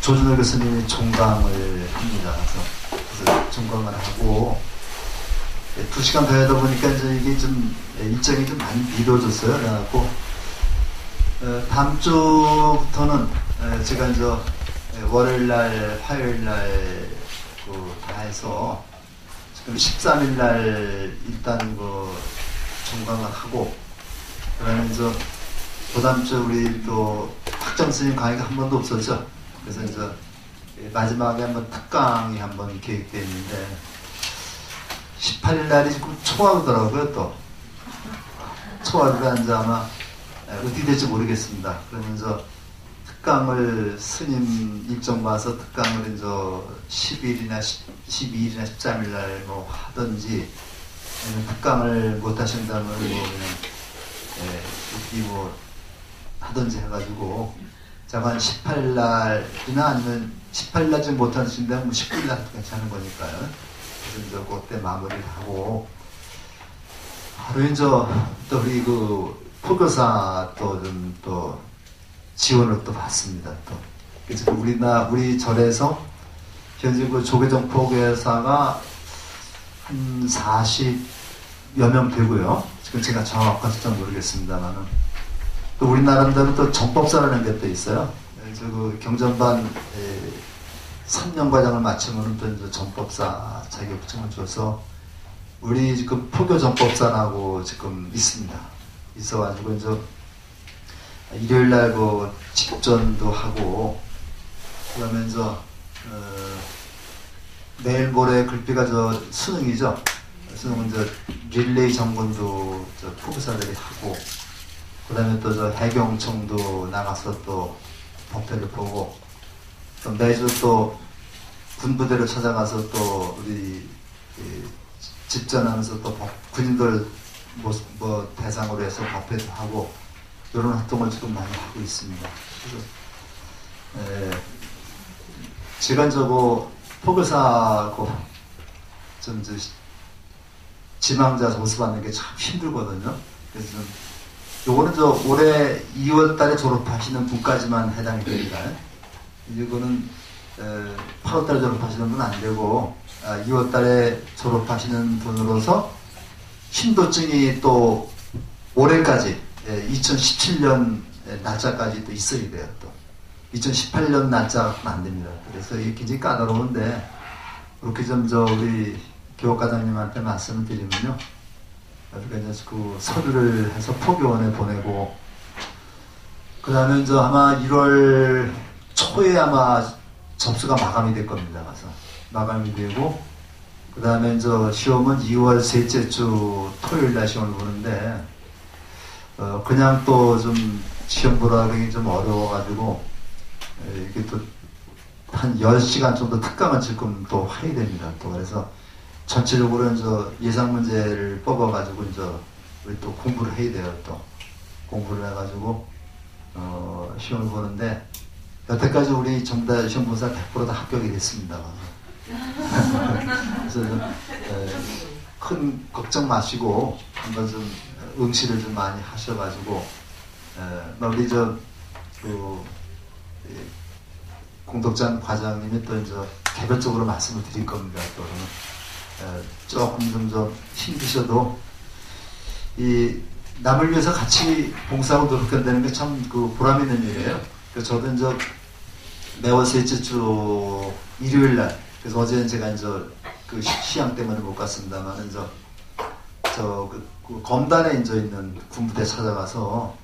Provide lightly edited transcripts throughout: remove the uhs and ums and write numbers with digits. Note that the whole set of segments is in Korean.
조준호 교수님이 종강을 합니다. 그래서 종강을 하고 2시간 더 하다 보니까 이제 이게 좀 일정이 좀 많이 미뤄졌어요. 그래갖고 다음 주부터는 제가 이제 월요일날, 화요일날 다 해서 지금 13일날 일단 종강을 하고, 그다음에 이제 그다음 주 우리 또 학정 스님 강의가 한 번도 없었죠. 그래서 이제 마지막에 한번 특강이 한번 계획되어 있는데 18일날이 지금 초하루더라고요. 또 초하루가 이제 아마 어떻게 될지 모르겠습니다. 그러면서 특강을 스님 일정 봐서 특강을 이제 10일이나 12일이나 13일날 하든지, 아니면 특강을 못 하신다면 그냥 하든지 해가지고 제가 한 18일날이나 아니면 18일날 지금 못 하신다면 19일날 괜찮은 거니까요. 그래서 이제 그때 마무리를 하고, 하루 이제 또 우리 포교사 또 지원을 또 받습니다. 또 그래서 우리 절에서 현재 조계종 포교사가 한 40여 명 되고요. 지금 제가 정확한 숫자는 모르겠습니다만은, 또 우리 나름대로 또 정법사라는 게 또 있어요. 그래서 경전반 3년 과정을 마치면 또 이제 정법사 자격증을 줘서 우리 지금 포교 정법사라고 지금 있습니다. 있어가지고 이제 일요일날 직전도 하고, 그러면 내일 모레 글비가 수능이죠. 수능은 릴레이 정권도 포교사들이 하고, 그 다음에 또 해경청도 나가서 또 법회를 보고, 또 매주 또 군부대를 찾아가서 또 우리 집전하면서 또 군인들 대상으로 해서 법회도 하고, 이런 활동을 지금 많이 하고 있습니다. 그래서 제가 포교사고 좀 지망자 점수받는 게 참 힘들거든요. 그래서 요거는 올해 2월 달에 졸업하시는 분까지만 해당이 됩니다. 이거는 8월 달에 졸업하시는 분은 안 되고 2월 달에 졸업하시는 분으로서 신도증이 또 올해까지 2017년 날짜까지 또 있어야 돼요. 또 2018년 날짜가 안 됩니다. 그래서 이게 굉장히 까다로운데, 그렇게 좀 우리 교육과장님한테 말씀을 드리면요, 우리가 이제 서류를 해서 포교원에 보내고, 그 다음에 이제 아마 1월 초에 아마 접수가 마감이 될 겁니다. 가서 마감이 되고, 그 다음에 이제 시험은 2월 셋째 주 토요일 날 시험을 보는데, 그냥 또 좀 시험 보러 가기 좀 어려워가지고, 이게 또 한 10시간 정도 특강을 지금 또 해야 됩니다. 또 그래서 전체적으로 이제 예상 문제를 뽑아가지고 이제 우리 또 공부를 해야 돼요. 또 공부를 해가지고 시험을 보는데, 여태까지 우리 전부 다 시험 본 사람 100% 다 합격이 됐습니다. 그래서 큰 걱정 마시고 한번 좀 응시를 좀 많이 하셔가지고, 우리 공덕장 과장님이 또 이제 개별적으로 말씀을 드릴 겁니다. 또 조금 좀 힘드셔도 이 남을 위해서 같이 봉사하고 노력한다는 게 참 보람 있는 일이에요. 그래서 저도 이제 매월 셋째 주 일요일 날, 그래서 어제는 제가 이제 시향 때문에 못 갔습니다만, 이제 검단에 이제 있는 군부대 찾아가서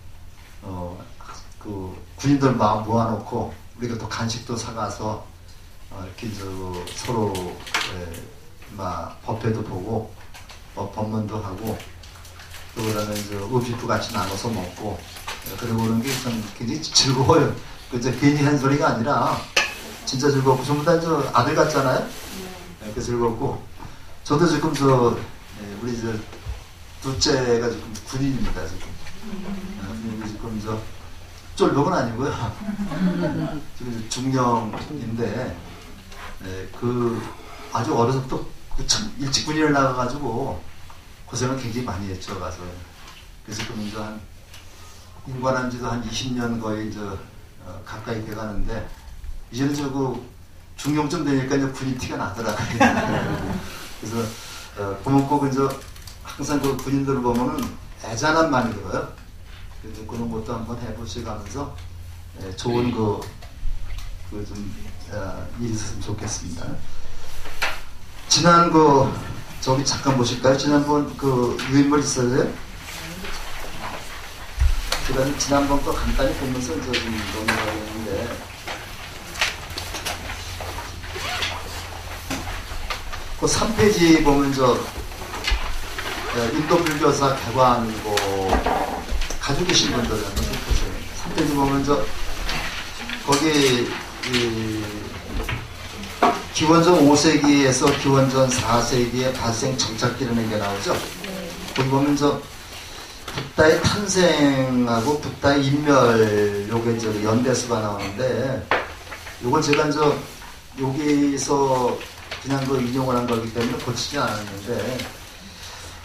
군인들 막 모아놓고 우리가 또 간식도 사가서 이렇게 이제 서로 막 법회도 보고 법문도 하고, 또 그다음에 이제 음식도 같이 나눠서 먹고, 그러고 그런 게 참 굉장히 즐거워요. 그저 괜히 한 소리가 아니라 진짜 즐겁고, 전부 다 아들 같잖아요. 그 즐겁고, 저도 지금 우리 둘째가 지금 군인입니다. 지금 지금 쫄복은 아니고요. 지금 중령인데, 아주 어려서부터 참 일찍 군인을 나가가지고 고생을 굉장히 많이 했죠. 가서. 그래서 지금 인관한 지도 한 20년 거의 가까이 돼가는데 이제는 저그 중경쯤 되니까 이제 군인 티가 나더라고요. 그래서 고문곡은 항상 그 군인들을 보면은 애잔한 많이 들어요. 그래서 그런 것도 한번 해보시면서 좋은 좀 일이 있었으면 좋겠습니다. 지난 저기 잠깐 보실까요? 지난번 유인물 있어요? 지난번 거 간단히 보면서 좀 넘어가겠는데, 그 3페이지 보면 인도 불교사 개관고 가지고 계신 분들 한번 보세요. 3페이지 보면 거기 기원전 5세기에서 기원전 4세기의 발생 정착기라는 게 나오죠. 거기 보면 붓다의 탄생하고 붓다의 인멸 요게 연대수가 나오는데, 요건 제가 여기서 그냥 인용을 한 거기 때문에 고치지 않았는데,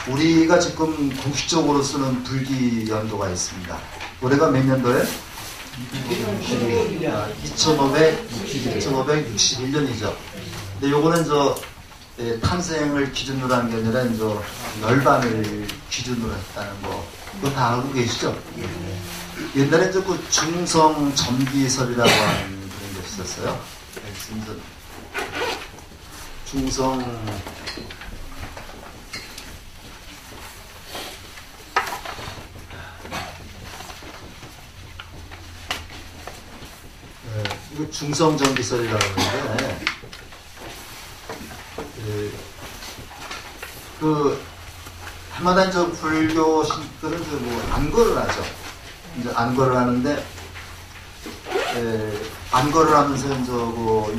우리가 지금 공식적으로 쓰는 불기 연도가 있습니다. 올해가 몇 년도에? 2561년이죠. 근데 요거는 탄생을 기준으로 한 게 아니라 열반을 기준으로 했다는 거, 그거 다 알고 계시죠? 옛날에 그 중성 점기설이라고 하는 그런 게 있었어요. 중성 이거 중성전기설이라고 하는데, 해마다 불교 신들은 안거를 하죠. 이제 안거를 하는데, 안거를 하면서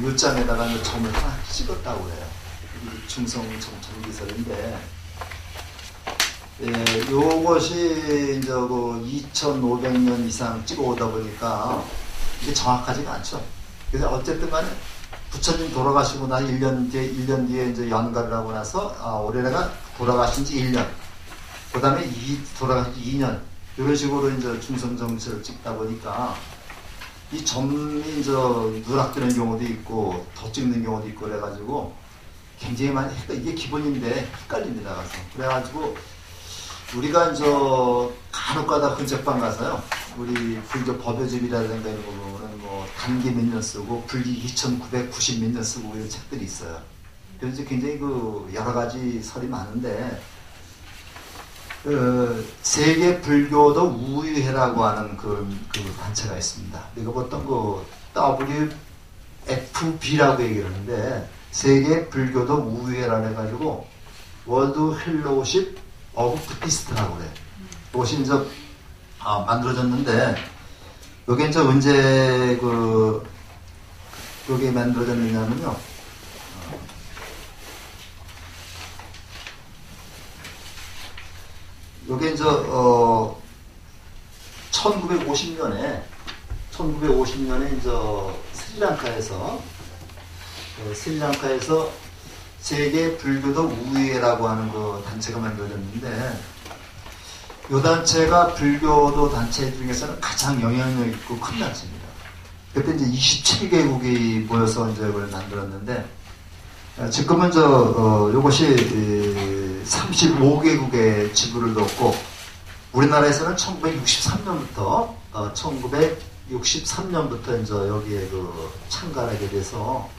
요장에다가 점을 하나 찍었다고 해요. 중성전기설인데, 요것이 2500년 이상 찍어오다 보니까 이게 정확하지가 않죠. 그래서 어쨌든 간에 부처님 돌아가시고 나 1년 뒤에 연가를 하고 나서, 올해가 돌아가신 지 1년. 그 다음에 돌아가신 지 2년. 이런 식으로 중성정치를 찍다 보니까 이 점이 누락되는 경우도 있고, 더 찍는 경우도 있고, 그래가지고 굉장히 많이 이게 기본인데 헷갈립니다. 그래가지고 우리가 간혹 가다 헌책방 가서요, 우리 불교 법요집이라든가 이런 거 보면은 단기 몇 년 쓰고 불기 2990 몇 년 쓰고 이런 책들이 있어요. 그래서 굉장히 여러 가지 설이 많은데, 세계 불교도 우유회라고 하는 그 단체가 있습니다. 이거 보통 WFB라고 얘기를 하는데, 세계 불교도 우유회라 해가지고 월드 헬로우십 어브 부디스트라고 그래. 이것이 만들어졌는데, 요게 언제 요게 만들어졌느냐면요, 요게 1950년에 스리랑카에서 세계 불교도 우유회라고 하는 단체가 만들어졌는데, 이 단체가 불교도 단체 중에서는 가장 영향력 있고 큰 단체입니다. 그때 27개국이 모여서 이걸 만들었는데, 지금은 요것이 35개국의 지부를 넣고, 우리나라에서는 1963년부터 여기에 참가를 하게 돼서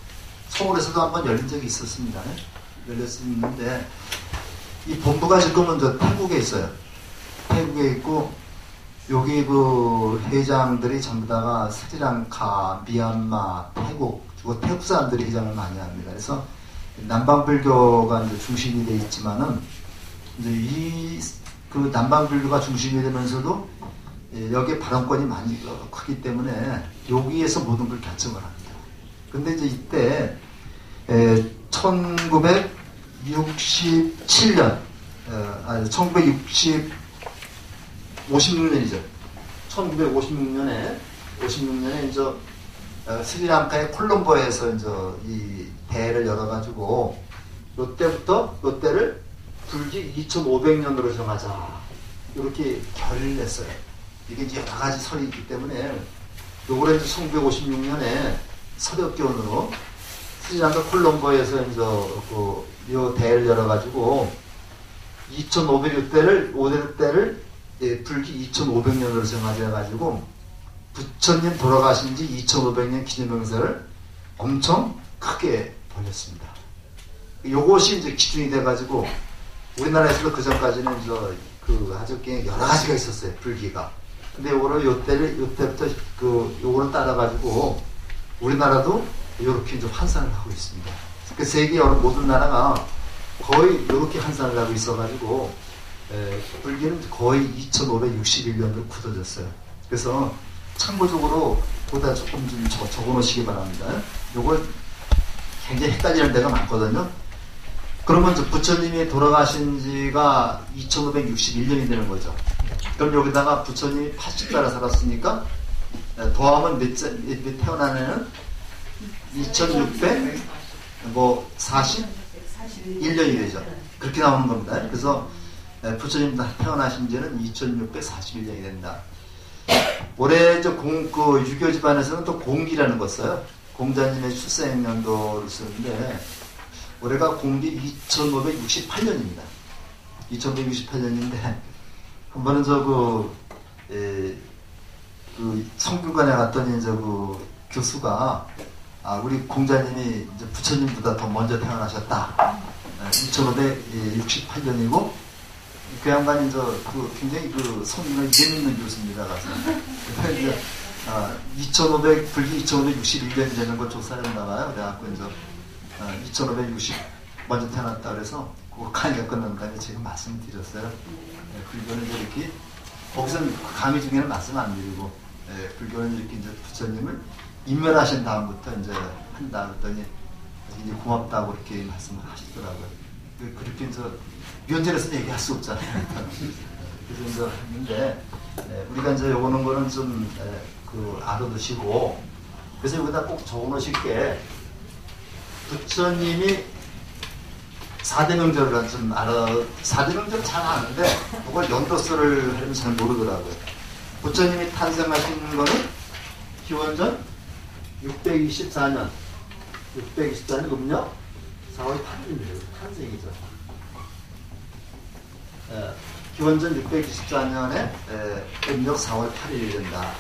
서울에서도 한번 열린 적이 있었습니다. 열렸었는데, 이 본부가 지금은 태국에 있어요. 태국에 있고, 여기 회장들이 전부 다가 스리랑카, 미얀마, 태국 사람들이 회장을 많이 합니다. 그래서 남방불교가 중심이 되어 있지만은, 남방불교가 중심이 되면서도 여기에 발언권이 많이 크기 때문에 여기에서 모든 걸 결정을 합니다. 근데 이때 1967년, 56년이죠. 1956년에 스리랑카의 콜롬보에서 이 대회를 열어가지고, 요때를 불기 2500년으로 정하자, 이렇게 결의를 했어요. 이게 여러 가지 설이 있기 때문에 요거는 1956년에 서력기원으로 스리랑카 콜롬보에서 이제 요 대회를 열어가지고 2,500대를 불기 2,500년으로 정하져가지고 부처님 돌아가신 지 2,500년 기념행사를 엄청 크게 벌였습니다. 요것이 이제 기준이 돼가지고 우리나라에서도 그 전까지는 그 하적경에 여러 가지가 있었어요. 불기가. 근데 요때부터 요거를 따라가지고 우리나라도 이렇게 좀 환산을 하고 있습니다. 그 세계 여러 모든 나라가 거의 이렇게 환산을 하고 있어가지고 불기는 거의 2561년으로 굳어졌어요. 그래서 참고적으로 보다 조금 좀 적어놓으시기 바랍니다. 요걸 굉장히 헷갈리는 데가 많거든요. 그러면 부처님이 돌아가신 지가 2561년이 되는 거죠. 그럼 여기다가 부처님이 80살을 살았으니까 더하면 몇 태어난 해는 2641년이 되죠. 그렇게 나오는 겁니다. 그래서 부처님 태어나신 지는 2641년이 된다. 올해 유교 집안에서는 또 공기라는 걸 써요. 공자님의 출생연도를 쓰는데 올해가 공기 2568년입니다. 2568년인데 한 번은 성균관에 갔더니 교수가 우리 공자님이 이제 부처님보다 더 먼저 태어나셨다. 2568년이고 그 양반이 굉장히 성격이 재밌는 교수입니다. 그래서 불기 2561년이 되는 걸 조사했나봐요. 그래갖고 2560 먼저 태어났다 그래서 그 강의가 끝난 다음에 제가 말씀드렸어요. 불교는 이렇게 거기서는 강의 중에는 말씀 안 드리고 불교는 이렇게 부처님을 인멸하신 다음부터 한다 그랬더니 고맙다고 이렇게 말씀을 하시더라고요. 그렇게 면전에서는 얘기할 수 없잖아요. 그래서 했는데 우리가 요거는 거는 좀 알아두시고 그래서 여기다 꼭 적어놓으실 게 부처님이 4대 명절을 좀 4대 명절 잘 아는데 그걸 연도수를 하려면 잘 모르더라고요. 부처님이 탄생하신 거는 기원전 624년 음력 4월 8일이에요. 탄생이죠. 기원전 624년에 음력 4월 8일이 된다.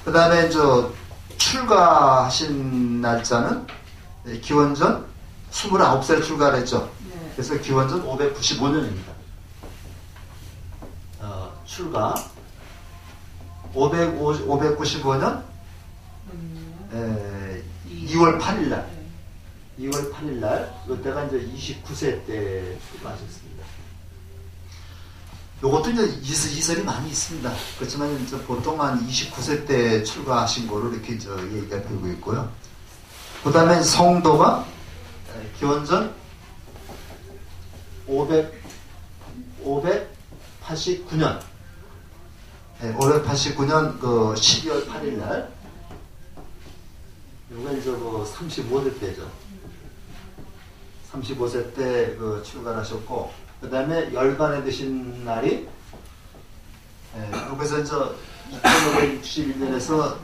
그 다음에 출가하신 날짜는 기원전 29살 출가를 했죠. 네. 그래서 기원전 595년입니다. 출가 595년 2월 8일날 2월 8일날 이때가 29세 때 출가하셨습니다. 요것도 이설이 많이 있습니다. 그렇지만 보통 한 29세 때 출가하신 거로 이렇게 얘기가 되고 있고요. 그 다음에 성도가 기원전 589년 589년 12월 8일날 요건 35세 때죠. 35세 때 출가를 하셨고 그 다음에 열반에 드신 날이 여기서 2561년에서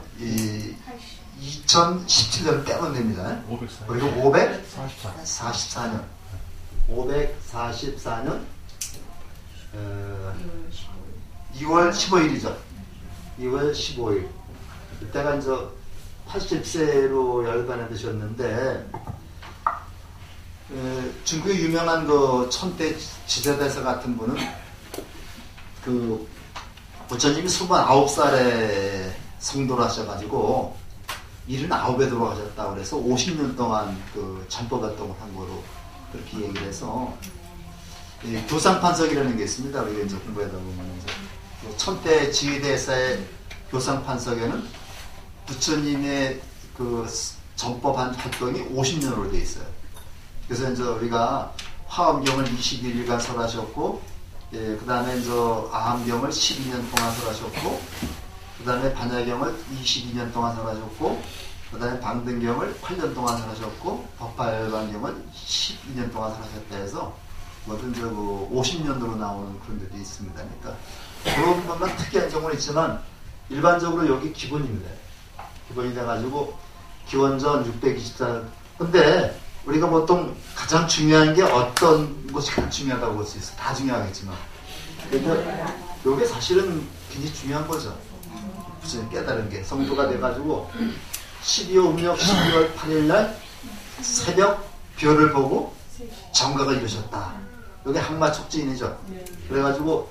2017년을 빼면 됩니다. 그리고 544년 2월 15일이죠. 2월 15일 이때가 80세로 열반에 드셨는데 중국의 유명한 천대 지자대사 같은 분은 부처님이 29살에 성도를 하셔가지고 79에 돌아가셨다고 그래서 50년 동안 전법 활동을 한 거로 그렇게 얘기를 해서 교상판석이라는 게 있습니다. 우리가 공부하다 보면 천대 지휘대사의 교상판석에는 부처님의 전법 활동이 50년으로 되어 있어요. 그래서 우리가 화엄경을 21일간 설하셨고, 그 다음에 아함경을 12년 동안 설하셨고, 그 다음에 반야경을 22년 동안 설하셨고, 그 다음에 방등경을 8년 동안 설하셨고, 법화열반경을 12년 동안 설하셨다 해서 뭐든 50년으로 나오는 그런 데도 있습니다. 그러니까 그런 것만 특이한 경우는 있지만 일반적으로 여기 기본입니다. 기본이 돼가지고 기원전 624. 근데 우리가 보통 가장 중요한 게 어떤 것이 가장 중요하다고 볼 수 있어. 다 중요하겠지만. 근데 이게 사실은 굉장히 중요한 거죠. 무슨 깨달은 게 성도가 돼가지고 12호 음력 12월 8일 날 새벽 별을 보고 정각을 이루셨다. 이게 항마촉진이죠. 그래가지고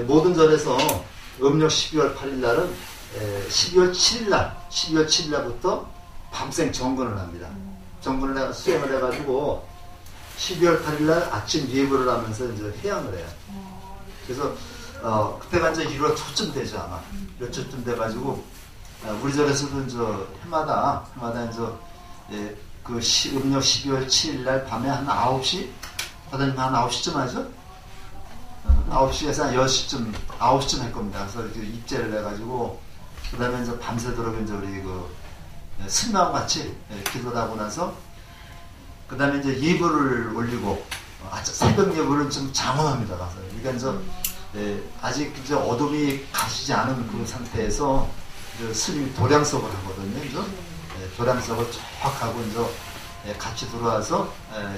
모든 절에서 음력 12월 8일 날은 12월 7일 날부터 밤생 정근을 합니다. 정근을 수행을 해가지고 12월 8일 날 아침 예불을 하면서 이제 해양을 해요. 그래서 그때가 이제 1월 초쯤 되죠 아마. 몇 초쯤 돼가지고 우리 절에서도 이제 해마다 이제 그 음력 12월 7일 날 밤에 한 9시, 사장님 한 9시쯤 하죠? 9시에서 한 10시쯤, 9시쯤 할 겁니다. 그래서 이렇게 입제를 해가지고, 그 다음에 이제 밤새도록 이제 우리 스님하고 같이 기도를 하고 나서, 그 다음에 이제 예불을 올리고, 새벽 예불은 좀 장엄합니다. 가서. 그러니까 이제, 아직 이제 어둠이 가시지 않은 그 상태에서, 스님이 도량석을 하거든요. 이제. 도량석을 쭉 하고 이제 같이 들어와서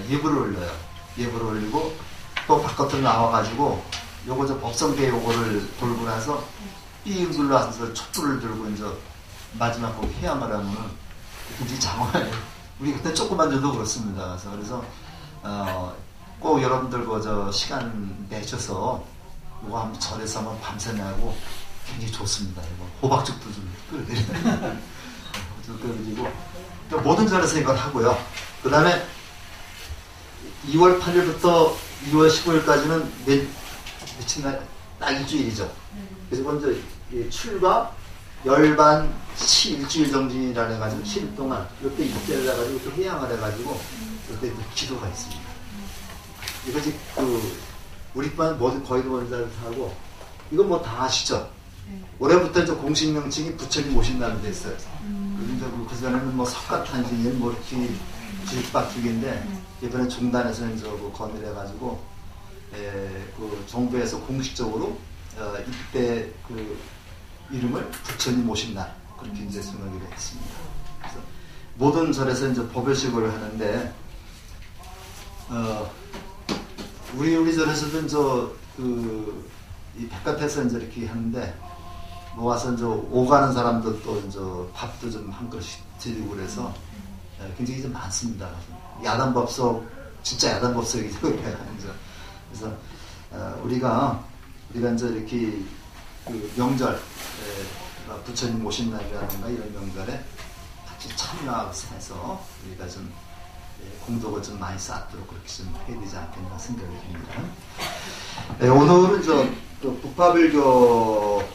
예불을 올려요. 예불을 올리고 또 바깥으로 나와가지고 요거 저 법성계 요거를 돌고 나서 삥 둘러서 촛불을 들고 이제 마지막 거기 해양을 하면은 굉장히 장엄해요. 우리 그때 조그만 데도 그렇습니다. 그래서 꼭 여러분들 저 시간 내셔서 요거 한번 절에서 한번 밤새내고 굉장히 좋습니다. 이거 호박죽도 좀 끓여드려요. 그리고 모든 절에서 이걸 하고요. 그 다음에 2월 8일부터 2월 15일까지는 며칠 날 딱 일주일이죠. 그래서 먼저 출가, 열반, 일주일 정진이라 해가지고 7일 동안 이때 입대를 해가지고 또 해양을 해가지고 이때 기도가 있습니다. 이것이 우리만 모든 거의 모든 자를 하고 이건 뭐 다 아시죠? 올해부터 이제 공식 명칭이 부처님 오신다는 데 있어요. 그전에는 뭐 석가탄신일 뭐 이렇게 주입박죽인데 이번에 중단해서 이제 건의해가지고 그 정부에서 공식적으로 이때 그 이름을 부처님 오신 날 그렇게 이제 정하기로 했습니다. 그래서 모든 절에서 이제 법요식을 하는데 우리 절에서도 이제 이 바깥에서 이제 이렇게 하는데 모아서 이제 오가는 사람들도 이제 밥도 좀 한 그릇씩 드리고 그래서 굉장히 좀 많습니다. 야단법석 진짜 야단법석이죠. 그래서 우리가 이제 이렇게 그 명절 부처님 오신 날이라든가 이런 명절에 같이 참여해서 우리가 좀 공덕을 좀 많이 쌓도록 그렇게 좀 해야 되지 않겠나 생각이 듭니다. 오늘은 북파불교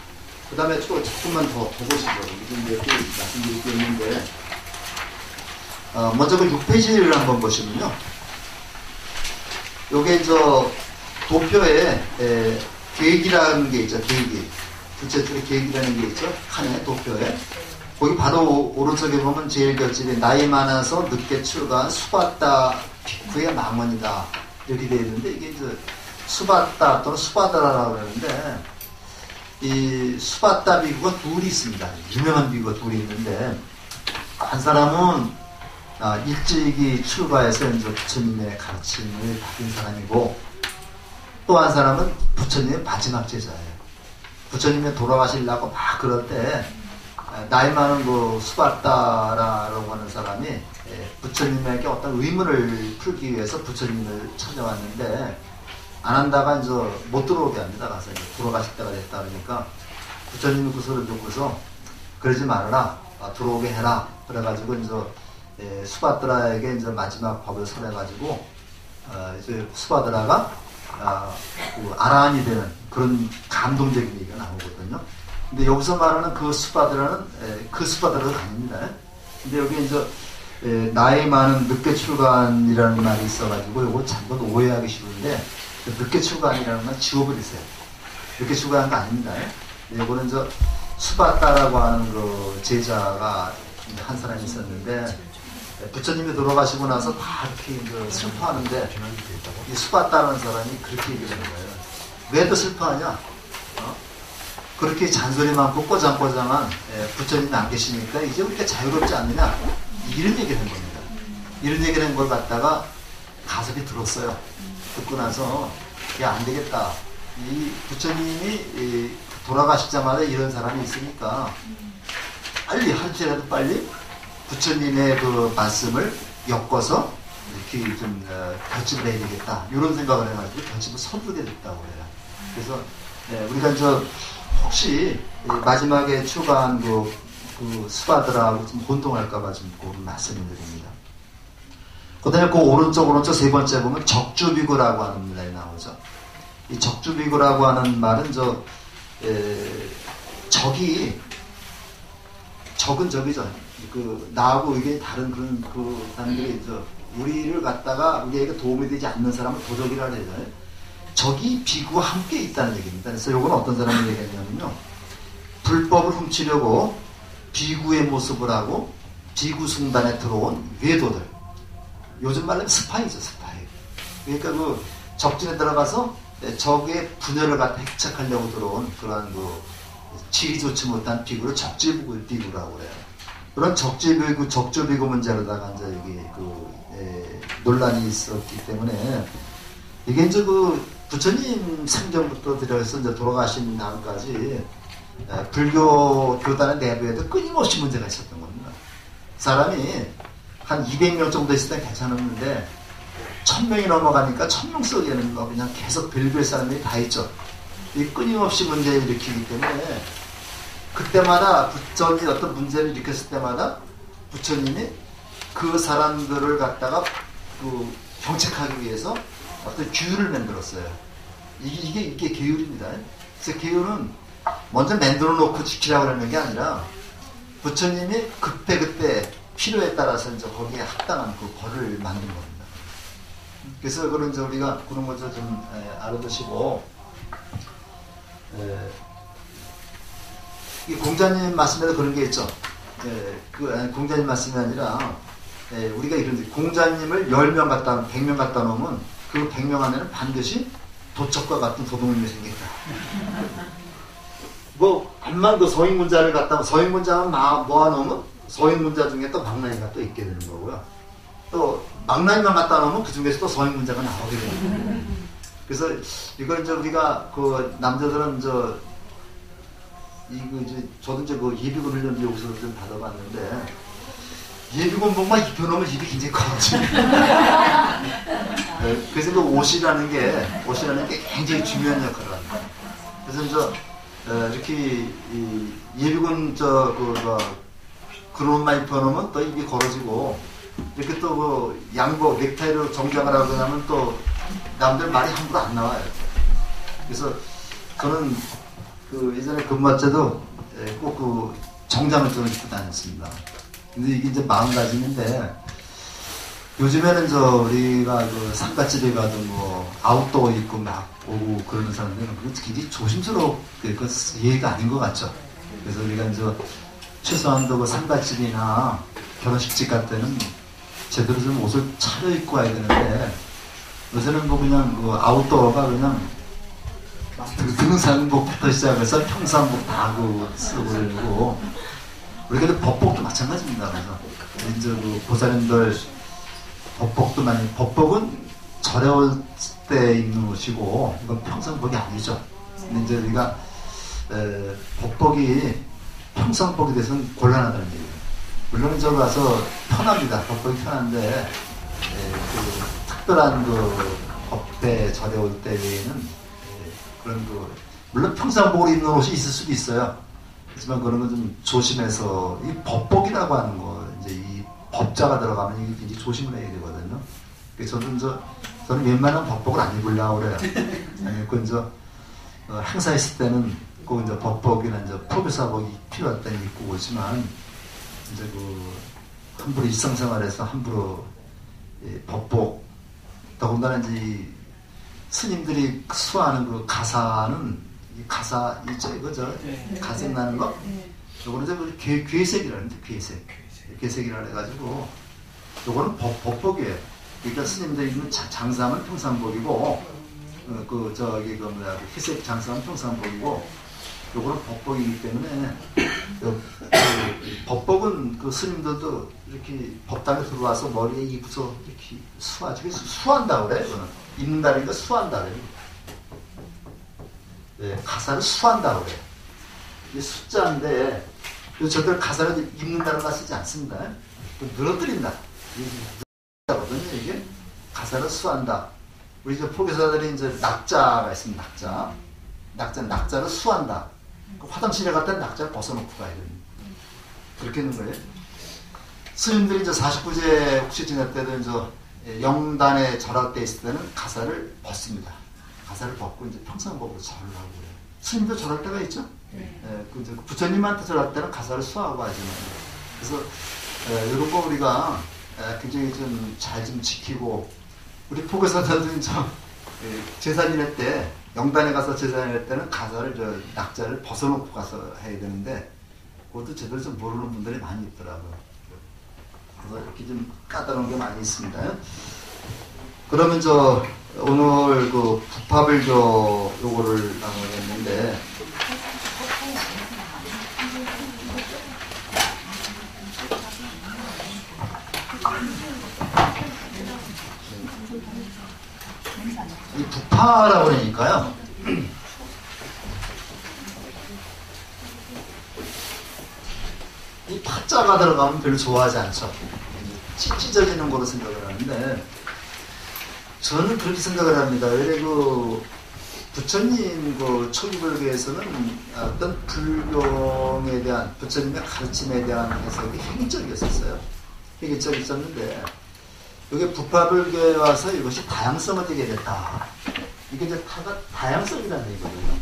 그 다음에 조금만 더 보시죠. 이제 말씀드릴 게 있는데 먼저 그 6페이지를 한번 보시면요. 요게 도표에 계획이라는 게 있죠. 계획이. 둘째 줄에 계획이라는 게 있죠. 칸에 도표에. 거기 바로 오른쪽에 보면 제일 결집에 나이 많아서 늦게 출가한 수바따 비쿠의 망언이다. 이렇게 되어 있는데 이게 이제 수바따 또는 수바다라고 그러는데 이 수바따 비구가 둘이 있습니다. 유명한 비구가 둘이 있는데 한 사람은 일찍이 출가해서 이제 부처님의 가르침을 받은 사람이고 또 한 사람은 부처님의 마지막 제자예요. 부처님이 돌아가시려고 막 그럴 때 나이 많은 그 수바따라고 하는 사람이 부처님에게 어떤 의문을 풀기 위해서 부처님을 찾아왔는데 안 한다가 이제 못 들어오게 합니다. 가서 이제 돌아가실 때가 됐다 그러니까 부처님이 그 소리를 듣고서 그러지 말아라, 들어오게 해라. 그래가지고 이제 수바드라에게 이제 마지막 법을 설해가지고 이제 수바드라가 그 아라한이 되는 그런 감동적인 얘기가 나오거든요. 근데 여기서 말하는 그 수바드라는 그 수바드라가 아닙니다. 근데 여기 이제 나이 많은 늦게 출간이라는 말이 있어가지고 이거 잘못 오해하기 쉬운데 늦게 출간이라는 건 지워버리세요. 늦게 출간한 거 아닙니다. 이거는 저 수바따라고 하는 그 제자가 한 사람이 있었는데 부처님이 돌아가시고 나서 다 이렇게 이제 슬퍼하는데 이 수바따라는 사람이 그렇게 얘기를 하는 거예요. 왜 또 슬퍼하냐? 그렇게 잔소리 많고 꼬장꼬장한 부처님이 안 계시니까 이제 우리가 자유롭지 않느냐, 이런 얘기를 한 겁니다. 이런 얘기를 한 걸 갖다가 가섭이 들었어요. 듣고 나서 야, 안 되겠다. 이 부처님이 돌아가시자마자 이런 사람이 있으니까 빨리 할지라도 빨리 부처님의 그 말씀을 엮어서 이렇게 좀 결집을 해야 되겠다. 이런 생각을 해가지고 결집을 서두르게 됐다고 해요. 그래서 우리가 혹시 마지막에 추가한 그 수바들하고 좀 혼동할까봐 좀 말씀을 드립니다. 그 다음에 그 오른쪽 세 번째 보면 적주비구라고 하는 말이 나오죠. 이 적주비구라고 하는 말은 적은 적이죠. 나하고 의견이 다른 그런 사람들이 우리를 갖다가 우리에게 도움이 되지 않는 사람을 도적이라 해요. 적이 비구와 함께 있다는 얘기입니다. 그래서 이건 어떤 사람을 얘기하냐면요. 불법을 훔치려고 비구의 모습을 하고 비구 숭단에 들어온 외도들. 요즘 말로 스파이죠, 스파이. 그러니까 적진에 들어가서 적의 분열을 갖다 획책하려고 들어온 그러한 질이 좋지 못한 비구를 적지비구라고 그래요. 그런 적주비구 문제로다가 이제 여기 논란이 있었기 때문에 이게 이제 부처님 생전부터 들어서 이제 돌아가신 다음까지 불교 교단의 내부에도 끊임없이 문제가 있었던 겁니다. 사람이 한 200명 정도 있을 때 괜찮았는데 1000명이 넘어가니까 1000명 속에는 그냥 계속 별별 사람들이 다 있죠. 이 끊임없이 문제를 일으키기 때문에 그때마다 부처님이 어떤 문제를 일으켰을 때마다 부처님이 그 사람들을 갖다가 경책하기 위해서 어떤 규율을 만들었어요. 이게 계율입니다. 그래서 계율은 먼저 만들어 놓고 지키라고 하는 게 아니라 부처님이 그때 필요에 따라서 이제 거기에 합당한 그 벌을 만든 겁니다. 그래서 그런 우리가 그런 것을 좀 알아두시고 이 공자님 말씀에도 그런 게 있죠. 공자님 말씀이 아니라 우리가 이런 공자님을 10명 갖다 100명 갖다 놓으면 그 100명 안에는 반드시 도적과 같은 도둑놈이 생긴다. 암만 서인문자를 갖다가 서인문자만 모아놓으면 서인문자 중에 또 망나니가 또 있게 되는 거고요. 또 망나니만 갖다 놓으면 그 중에서 또 서인문자가 나오게 되는 거예요. 그래서 이걸 이제 우리가 남자들은 저도 이제 예비군 훈련 여기서 좀 받아봤는데 예비군 복만 입혀놓으면 입이 굉장히 커집니다. 그래서 옷이라는 게 굉장히 중요한 역할을 합니다. 그래서 이렇게 예비군 그런 옷만 입혀놓으면 또 입이 걸어지고 이렇게 또 양복 넥타이로 정장을 하고 나면 또 남들 말이 함부로 안 나와요. 그래서 저는 예전에 근무할 때도 꼭 정장을 좀 입고 다녔습니다. 근데 이게 이제 마음가짐인데 요즘에는 우리가 상가집에 가도 아웃도어 입고 막 오고 그러는 사람들은 그게 굉장히 조심스럽게 예의가 아닌 것 같죠. 그래서 우리가 이제 최소한도 상가집이나 결혼식집 갈 때는 제대로 좀 옷을 차려입고 와야 되는데 요새는 그냥 아웃도어가 그냥 등산복부터 시작해서 평상복 다 쓰고 그러고 우리가 법복도 마찬가지입니다. 그래서 이제 보살님들 법복도 법복은 절여올 때 입는 옷이고 이건 평상복이 아니죠. 근데 이제 우리가 법복이 평상복에 대해서는 곤란하다는 얘기예요. 물론 저기 가서 편합니다. 법복이 편한데 특별한 법대 절여올 때 외에는 그런 물론 평상복으로 입는 옷이 있을 수도 있어요. 하지만 그런 건 좀 조심해서 이 법복이라고 하는 거 이제 이 법자가 들어가면 이게 굉장히 조심을 해야 되거든요. 그래서 저는 웬만한 법복을 안 입으려고 그래요. 그건 행사 있을 때는 꼭 이제 법복이나 이제 포교사복이 필요할 때는 입고 오지만 이제 함부로 일상생활에서 함부로 법복 더군다나 이제 스님들이 수하는 가사는 가사 이거죠. 가색 나는 거. 요거는 이제 괴색이라는데 괴색이라 해가지고 요거는 법복이에요. 그러니까 스님들이 입는 장삼은 평상복이고 회색 장삼은 평상복이고 요거는 법복이기 때문에 그 법복은 그 스님들도 이렇게 법당에 들어와서 머리에 입어서 이렇게 수하지. 수한다 그래. 이거는 입는다니까 수한다 그래. 네, 가사를 수한다 그래. 이게 숫자인데 저들 가사를 입는다는 말 쓰지 않습니다. 늘어뜨린다. 거든요. 이게 가사를 수한다. 우리 저 포교사들이 이제 낙자가 있습니다. 낙자를 수한다. 화장실에 갈 때는 낙자를 벗어놓고 가야 됩니다. 그렇게 있는 거예요. 스님들이 이제 49제 혹시 지낼 때도 이제 영단에 절할 때 있을 때는 가사를 벗습니다. 가사를 벗고 이제 평상복으로 절을 하고 그래요. 스님도 절할 때가 있죠. 그 부처님한테 절할 때는 가사를 수하고 하지만 그래서 이런 거 우리가 굉장히 좀 잘 좀 지키고 우리 포교사들은 제사 지낼 때 영단에 가서 제사 지낼 때는 가사를 낙자를 벗어놓고 가서 해야 되는데 그것도 제대로 좀 모르는 분들이 많이 있더라고요. 그래서 이렇게 좀 까다로운 게 많이 있습니다. 그러면 오늘 그 부파불교 요거를 나누겠는데 이 부파라고 그러니까요. 이 파자가 들어가면 별로 좋아하지 않죠. 찢어지는 거로 생각을 하는데 저는 그렇게 생각을 합니다. 왜냐 부처님 초기불교에서는 어떤 불경에 대한 부처님의 가르침에 대한 해석이 획일적이었었어요. 획일적이 있었는데 이게 부파불교에 와서 이것이 다양성을 띠게 됐다. 이게 이제 다양성이라는 얘기거든요.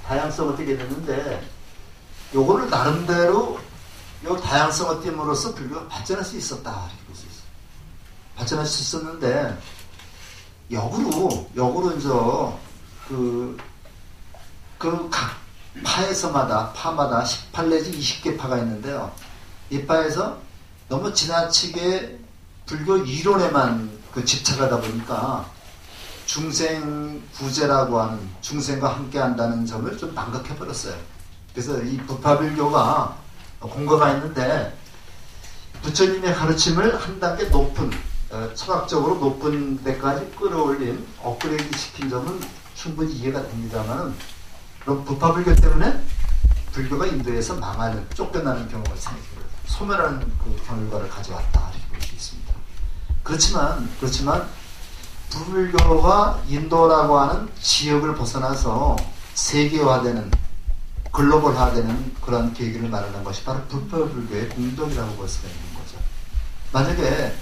다양성을 띠게 됐는데 요거를 나름대로 요 다양성을 띠므로써 불교가 발전할 수 있었다. 이렇게 볼 수 있어요. 발전할 수 있었는데 역으로 이제 각 파마다 18 내지 20개 파가 있는데요. 이 파에서 너무 지나치게 불교 이론에만 집착하다 보니까 중생 구제라고 하는 중생과 함께 한다는 점을 좀 망각해 버렸어요. 그래서 이 부파불교가 공과가 있는데 부처님의 가르침을 한 단계 높은 철학적으로 높은 데까지 끌어올린 업그레이드 시킨 점은 충분히 이해가 됩니다만 그럼 부파불교 때문에 불교가 인도에서 망하는 쫓겨나는 경우가 생기고 소멸하는 그 결과를 가져왔다 이렇게 볼 수 있습니다. 그렇지만 불교가 인도라고 하는 지역을 벗어나서 세계화되는 글로벌화되는 그런 계기를 마련한 것이 바로 부파불교의 공덕이라고 볼 수가 있는 거죠. 만약에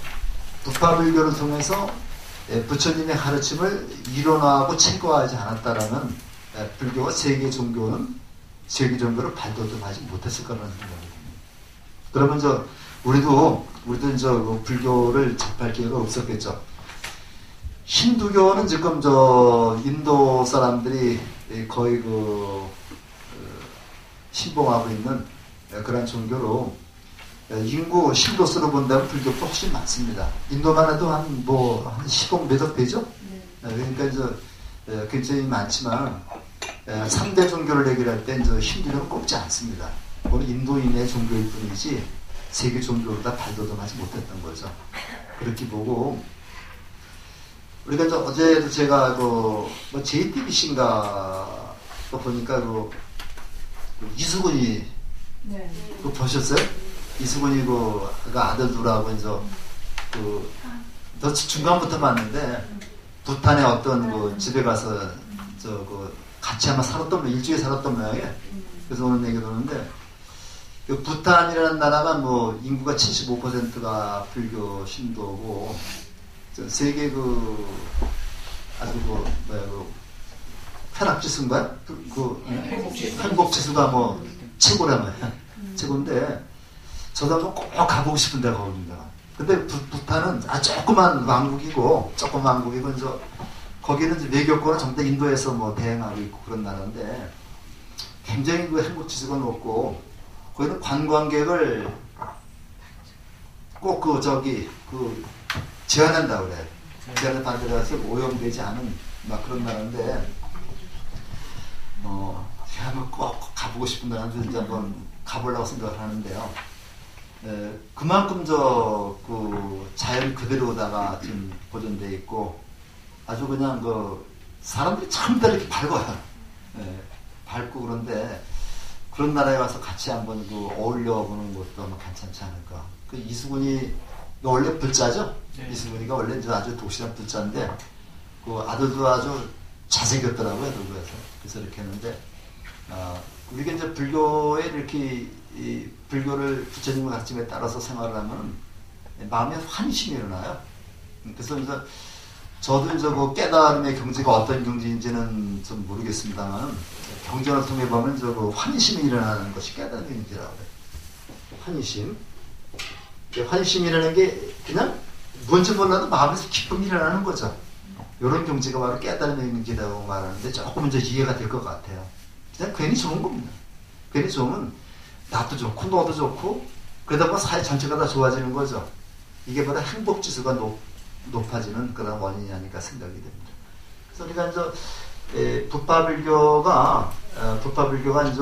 부파불교를 통해서 부처님의 가르침을 이론화하고 체계화하지 않았다라면 불교가 세계 종교로 발돋움하지 못했을 거라는 생각이 듭니다. 그러면 우리도 불교를 접할 기회가 없었겠죠. 힌두교는 지금 인도 사람들이 거의 신봉하고 있는 그런 종교로 인구 신도수로 본다면 불교가 훨씬 많습니다. 인도만 해도 한 10억 몇억 되죠? 그러니까 굉장히 많지만 3대 종교를 얘기할 때 힌두교는 꼽지 않습니다. 그건 인도인의 종교일 뿐이지 세계 종교로 다 발돋움하지 못했던 거죠. 그렇게 보고 우리가 어제도 제가 JTBC인가 보니까 이수근이 보셨어요? 이수근이 아들 둘하고 더 중간부터 봤는데 부탄에 어떤 집에 가서 같이 아마 일주일 살았던 모양이에요. 그래서 오늘 얘기 도는데 부탄이라는 나라가 인구가 75%가 불교 신도고 세계 아주 쾌락지수인가요? 행복지수가 최고라면 최고인데 저도 한번 꼭 가보고 싶은 데가 거기입니다. 근데 부탄은 조그만 왕국이고 거기는 외교권은 전부 인도에서 대행하고 있고 그런 나라인데 굉장히 행복지수가 높고 거기는 관광객을 꼭 제한한다고 그래. 제한을 반대로 해서 오염되지 않은 그런 나라인데 제가 한번 꼭 가보고 싶은 데는 이제 한번 가보려고 생각을 하는데요. 그만큼 그 자연 그대로다가 지금 보존되어 있고 아주 그냥 그 사람들이 참 이렇게 밝아요. 밝고 그런데 그런 나라에 와서 같이 한번 그 어울려 보는 것도 아마 괜찮지 않을까. 그 이수근이 원래 불자죠. 네. 이수근이가 원래 이제 아주 독실한 불자인데 그 아들도 아주 잘생겼더라고요. 그래서 이렇게 했는데 우리가 이제 불교에 이렇게 이 불교를 부처님의 가르침에 따라서 생활을 하면 마음에 환심이 일어나요. 그래서 이제 저도 이제 그 깨달음의 경지가 어떤 경지인지는 좀 모르겠습니다만 경전을 통해 보면 그 환심이 일어나는 것이 깨달음의 경지라고 해요. 환심. 환심이라는 게 그냥 뭔지 몰라도 마음에서 기쁨이 일어나는 거죠. 이런 경지가 바로 깨달음의 경지라고 말하는데 조금 이제 이해가 될 것 같아요. 그냥 괜히 좋은 겁니다. 괜히 좋으면 나도 좋고 너도 좋고 그러다 보면 사회 전체가 다 좋아지는 거죠. 이게 바로 행복지수가 높아지는 그런 원인이 아닐까 생각이 됩니다. 그래서 우리가 이제 북파불교가 이제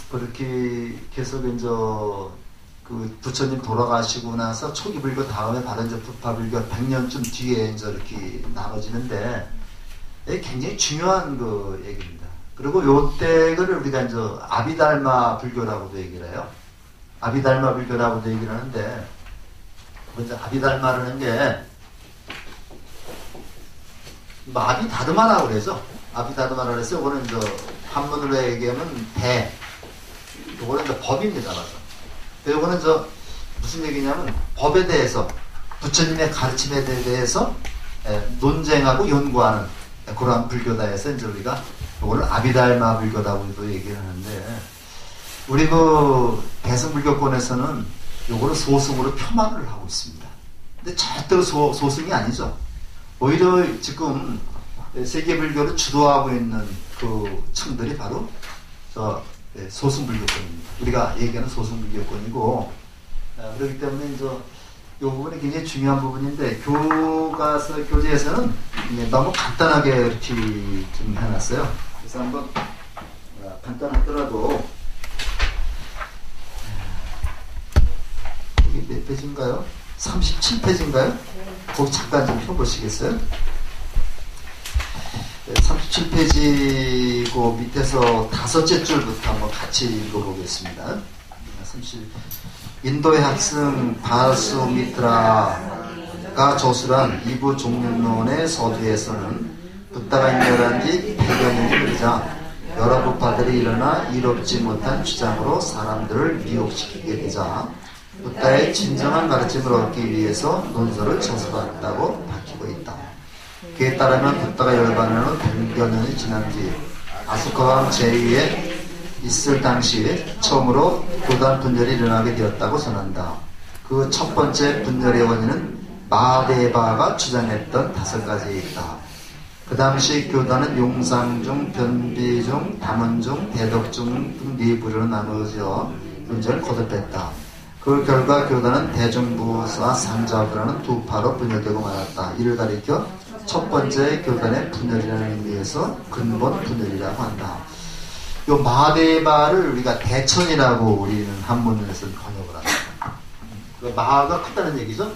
그렇게 계속 이제 그 부처님 돌아가시고 나서 초기 불교 다음에 바로 이제 북파불교 100년쯤 뒤에 이제 이렇게 나눠지는데 굉장히 중요한 그 얘기입니다. 그리고 요때를 우리가 이제 아비달마 불교라고도 얘기를 해요. 아비달마 불교라고도 얘기를 하는데 먼저 아비달마라는 게 아비다르마라고 그러죠. 아비다르마라고 해서 이거는 이제 한문으로 얘기하면 대. 이거는 이제 법입니다. 맞아. 이거는 무슨 얘기냐면 법에 대해서 부처님의 가르침에 대해서 논쟁하고 연구하는 그러한 불교다 해서 이제 우리가 이거를 아비달마 불교라고도 얘기를 하는데 우리 그 대승불교권에서는 이거를 소승으로 표만을 하고 있습니다. 근데 절대로 소승이 아니죠. 오히려 지금 세계 불교를 주도하고 있는 그 층들이 바로 소승불교권입니다. 우리가 얘기하는 소승불교권이고 그렇기 때문에 이제 이 부분이 굉장히 중요한 부분인데 교재에서는 너무 간단하게 이렇게 좀 해놨어요. 그래서 한번 간단하더라도 이게 몇 페이지인가요? 37페이지인가요? 거기 잠깐 좀 펴보시겠어요? 37페이지 그 밑에서 5째 줄부터 한번 같이 읽어보겠습니다. 인도의 학생 바수미트라가 저술한 이부 종륜론의 서두에서는 붓다가 인멸한 지 100여 년이 흐르자 여러 부파들이 일어나 이롭지 못한 주장으로 사람들을 미혹시키게 되자 붓다의 진정한 가르침을 얻기 위해서 논설을 저술한다고 밝히고 있다. 그에 따르면 붓다가 열반하는 100여 년이 지난 뒤 아소카왕 제2에 있을 당시에 처음으로 교단 분열이 일어나게 되었다고 전한다. 그 첫 번째 분열의 원인은 마하데바가 주장했던 5가지에 있다. 그 당시 교단은 용상중, 변비중, 담원중, 대덕중 등 4부류로 나누어져 분열을 거듭했다. 그 결과 교단은 대중부와 상자부라는 2파로 분열되고 말았다. 이를 가리켜 첫 번째 교단의 분열이라는 의미에서 근본 분열이라고 한다. 요 마하데바를 우리가 대천이라고 우리는 한문에서 번역을 합니다. 그 마하가 크다는 얘기죠.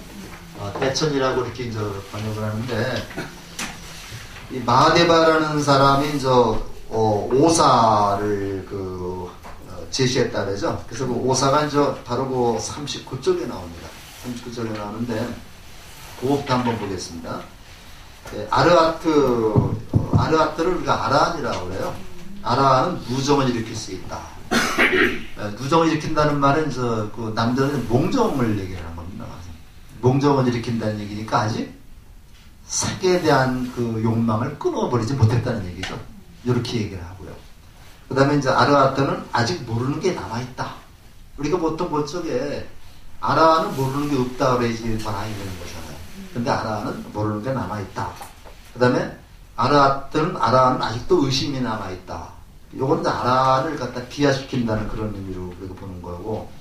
대천이라고 이렇게 이제 번역을 하는데 이 마하데바라는 사람이 이제 오사를 제시했다 그러죠. 그래서 그 오사가 이제 바로 그 39쪽에 나옵니다. 39쪽에 나오는데 그것부터 한번 보겠습니다. 아르하트를 우리가 아라한이라고 그래요. 아라한은 누정을 일으킬 수 있다. 누정을 일으킨다는 말은 그 남들은 몽정을 얘기를 하는 겁니다. 몽정을 일으킨다는 얘기니까 아직 색에 대한 그 욕망을 끊어버리지 못했다는 얘기죠. 이렇게 얘기를 하고요. 그 다음에 이제 아르하트는 아직 모르는 게 남아있다. 우리가 보통 그쪽에 아라한은 모르는 게 없다 그래야지 말아야 되는 거잖아요. 근데 아라한은 모르는 게 남아있다. 그 다음에 아라한은 아직도 의심이 남아있다. 요건 이제 아라한을 갖다 비하시킨다는 그런 의미로 우리가 보는 거고,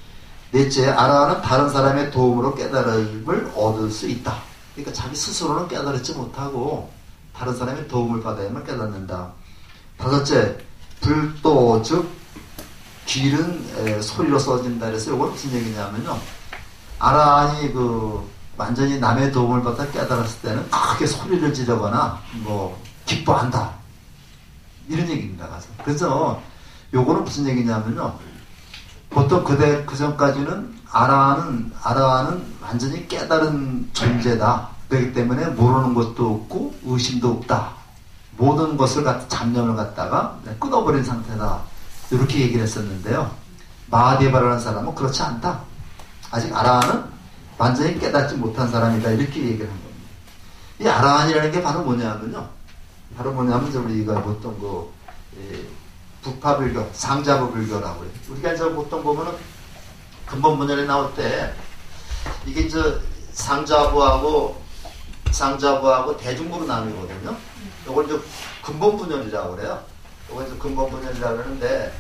넷째, 아라한은 다른 사람의 도움으로 깨달음을 얻을 수 있다. 그러니까 자기 스스로는 깨달지 못하고 다른 사람의 도움을 받아야만 깨닫는다. 다섯째, 불도 즉 길은 소리로 써진다 그래서 이건 무슨 얘기냐면요. 아라한이 완전히 남의 도움을 받아 깨달았을 때는 크게 소리를 지르거나 뭐 기뻐한다 이런 얘기입니다. 그래서 요거는 무슨 얘기냐면요. 보통 그 전까지는 아라한은 완전히 깨달은 존재다. 그렇기 때문에 모르는 것도 없고 의심도 없다. 모든 것을 잡념을 갖다가 끊어버린 상태다. 이렇게 얘기를 했었는데요. 마하데바라는 사람은 그렇지 않다. 아직 아라한은 완전히 깨닫지 못한 사람이다. 이렇게 얘기를 한 겁니다. 이 아라한이라는 게 바로 뭐냐면요. 우리가 보통 북파불교, 상자부불교라고 해요. 우리가 이제 보통 보면은 근본분열에 나올 때 이게 이제 상자부하고 대중부로 나뉘거든요. 요걸 이제 근본분열이라고 그래요. 요걸 이제 근본분열이라고 그러는데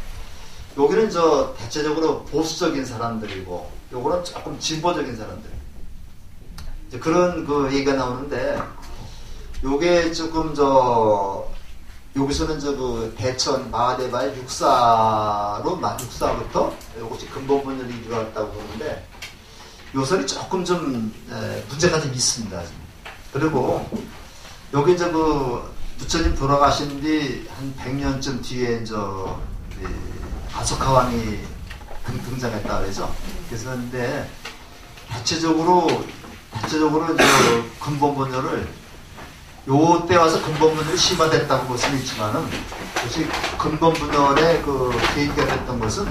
여기는 대체적으로 보수적인 사람들이고 요거는 조금 진보적인 사람들. 이제 그런 얘기가 나오는데 요게 조금 여기서는 대천 마하데바의 육사부터 요것이 근본분열이 들어갔다고 그러는데 요설이 조금 좀 문제가 좀 있습니다. 그리고 여기 부처님 돌아가신 뒤 한 100년쯤 뒤에 아소카왕이 등장했다 그러죠. 그래서 근데 대체적으로 근본분열을 요때 와서 근본분열이 심화됐다고 볼 수는 있지만은 혹시 근본분열의 계기가 됐던 것은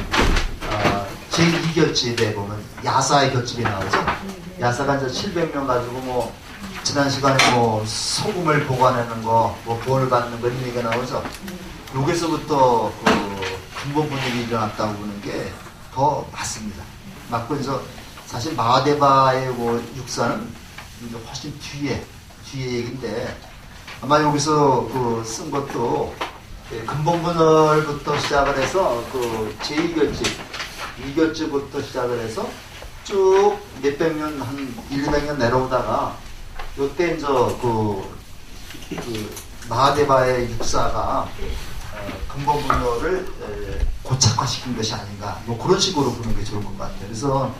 제2결집에 보면 야사의 결집이 나오죠. 야사가 이제 700명 가지고 지난 시간에 소금을 보관하는 거, 보호를 받는 거 이런 얘기가 나오죠. 여기서부터 근본분열이 일어났다고 보는 게 더 맞습니다. 맞고 사실 마하데바의 육사는 이제 훨씬 뒤에 얘기인데 아마 여기서 쓴 것도 근본분열부터 시작을 해서 제2결집, 2결집부터 시작을 해서 쭉 몇백 년, 한 100년 내려오다가 요때 마하데바의 육사가 근본분열을 고착화시킨 것이 아닌가 그런 식으로 보는 게 좋을 것 같아요. 그래서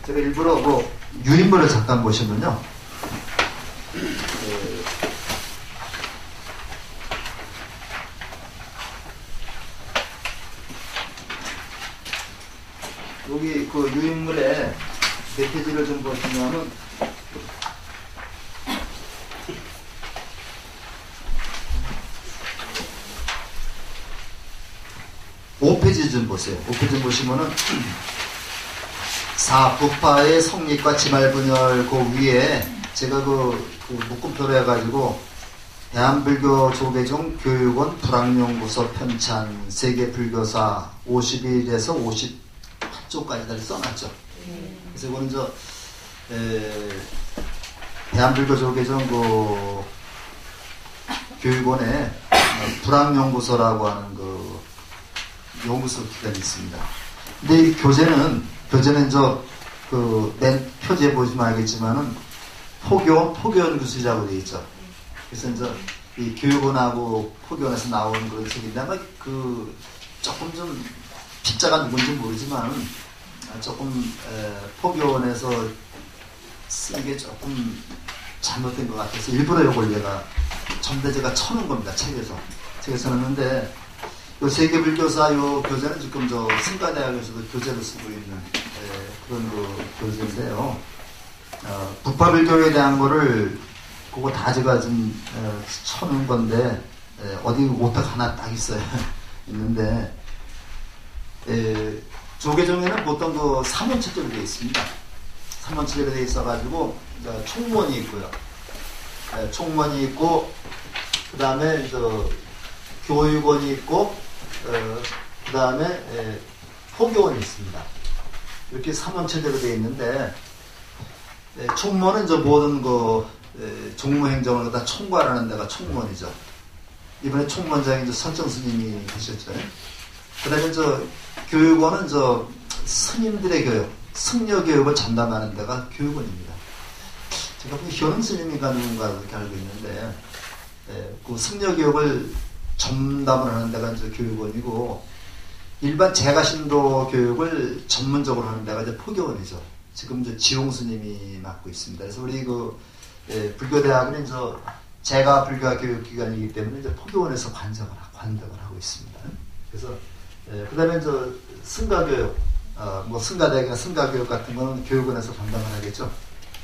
제가 일부러 유인물을 잠깐 보시면요. 여기 유인물에 몇 페이지를 좀 보시면은 5페이지 좀 보세요. 5페이지 보시면은 북파의 성립과 지말분열 위에 제가 묶음표로 해가지고 대한불교 조계종 교육원 불학연구소 편찬 세계불교사 51에서 58쪽까지 써놨죠. 그래서 이거는 대한불교 조계종 교육원에 불학연구소라고 하는 연구소 기관이 있습니다. 근데 이 교재는 맨 표지에 보시면 알겠지만은 포교연구소라고 되어 있죠. 그래서 이 교육원하고 포교원에서 나온 그런 책인데 아마 조금 좀 핍자가 누군지 모르지만 조금 포교원에서 쓴 게 조금 잘못된 것 같아서 일부러 이걸 내가 전대제가 쳐놓은 겁니다. 책에서 넣었는데 요 세계불교사 요 교재는 지금 승가대학에서도 교재로 쓰고 있는 그런 교재인데요. 북파불교에 대한 거를 그거 다 제가 좀 쳐놓은 건데 어디 오딱 하나 딱 있어요. 있는데 조계종에는 보통 삼원체제로 되어 있습니다. 삼원체제로 되어 있어가지고 총무원이 있고요. 총무원이 있고 그 다음에 교육원이 있고 그 다음에 포교원이 있습니다. 이렇게 삼원체제로 되어 있는데 총무원은 모든 종무행정을 다 총괄하는 데가 총무원이죠. 이번에 총무원장이 선정 스님이 계셨죠. 그 다음에 교육원은 스님들의 교육, 승려 교육을 전담하는 데가 교육원입니다. 제가 효능 스님인가 누군가 그렇게 알고 있는데 그 승려 교육을 전담을 하는 데가 이제 교육원이고, 일반 재가신도 교육을 전문적으로 하는 데가 이제 포교원이죠. 지금 이제 지용 스님이 맡고 있습니다. 그래서 우리 불교대학은 이제 재가 불교화 교육기관이기 때문에 이제 포교원에서 관장을 하고 있습니다. 그래서 그 다음에 이제 승가교육, 승가대학이나 승가교육 같은 거는 교육원에서 담당을 하겠죠.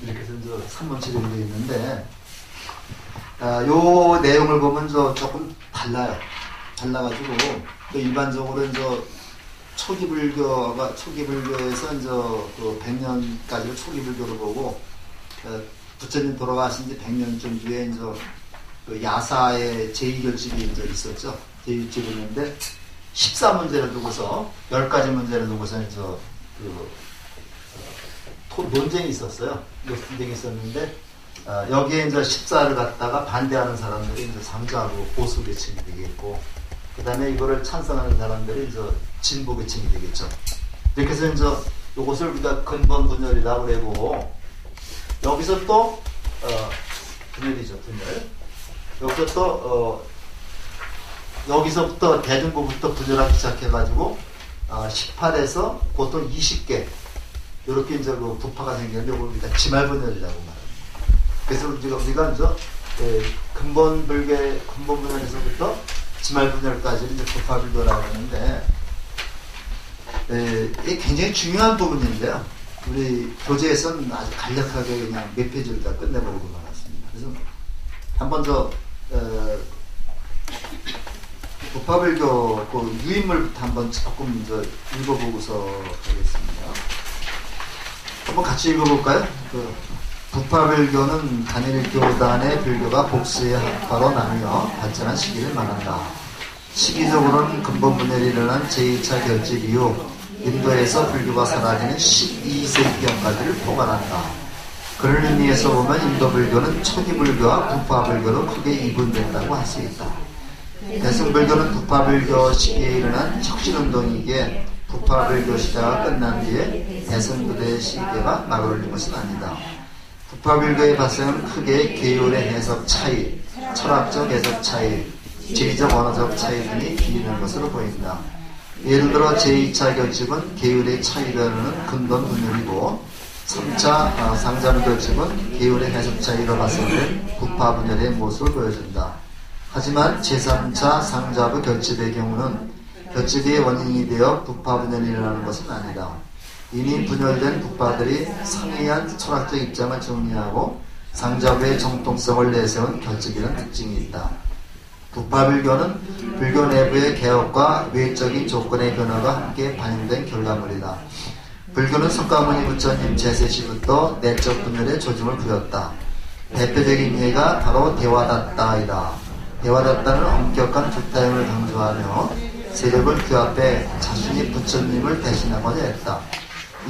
이렇게 해서 이제 3번 치료가 되어 있는데, 요 내용을 보면 조금 달라가지고, 일반적으로 이제 초기불교에서 이제 그 100년까지를 초기불교로 보고, 부처님 돌아가신 지 100년쯤 뒤에 이제 그 야사의 제2결집이 이제 있었죠. 제2결집이 있는데, 14문제를 두고서, 10가지 문제를 두고서 이제 논쟁이 있었어요. 논쟁이 있었는데, 여기에 이제 14를 갖다가 반대하는 사람들이 이제 상주하고 보수 계층이 되겠고, 그 다음에 이거를 찬성하는 사람들이 이제 진보 계층이 되겠죠. 이렇게 해서 이제 이것을 우리가 근본 분열이라고 그러고, 여기서 또, 분열이죠, 분열. 여기서부터 대중부부터 분열하기 시작해가지고, 18에서 보통 20개, 이렇게 이제 그 부파가 생겼는데, 이걸 우리가 지말분열이라고 말합니다. 그래서 우리가 이제, 근본 분열에서부터 지말분열까지는 이제 부파불교라고 하는데, 이게 굉장히 중요한 부분인데요. 우리 교재에서는 아주 간략하게 그냥 몇 페이지를 다 끝내버리고 말았습니다. 그래서 한번 부파불교 그 유인물부터 한번 조금 이제 읽어보고서 가겠습니다. 한번 같이 읽어볼까요? 부파불교는 단일 교단의 불교가 복수의 학파로 나뉘어 발전한 시기를 말한다. 시기적으로는 근본분열이 일어난 제2차 결집 이후 인도에서 불교가 사라지는 12세기경까지를 포괄한다. 그런 의미에서 보면 인도 불교는 초기 불교와 부파불교로 크게 이분된다고 할 수 있다. 대승불교는 부파불교 시기에 일어난 혁신운동이기에 부파불교 시대가 끝난 뒤에 대승부대의 시기가 막을 올린 것은 아니다. 부파불교의 발생은 크게 계율의 해석 차이, 철학적 해석 차이, 지리적 언어적 차이 등이 기인한 것으로 보인다. 예를 들어 제2차 결집은 계율의 차이라는 근본 분열이고 3차 상자부 결집은 계율의 해석 차이로 발생된 부파 분열의 모습을 보여준다. 하지만 제3차 상자부 결집의 경우는 결집이 원인이 되어 부파 분열이 일어나는 것은 아니다. 이미 분열된 부파들이 상이한 철학적 입장을 정리하고 상자부의 정통성을 내세운 결집이라는 특징이 있다. 부파불교는 불교 내부의 개혁과 외적인 조건의 변화가 함께 반영된 결과물이다. 불교는 석가모니 부처님 제세시부터 내적 분열에 조짐을 부였다. 대표적인 예가 바로 대화다tta이다. 대화다tta는 엄격한 주타임을 강조하며 세력을 규합해 자신이 부처님을 대신하고자 했다.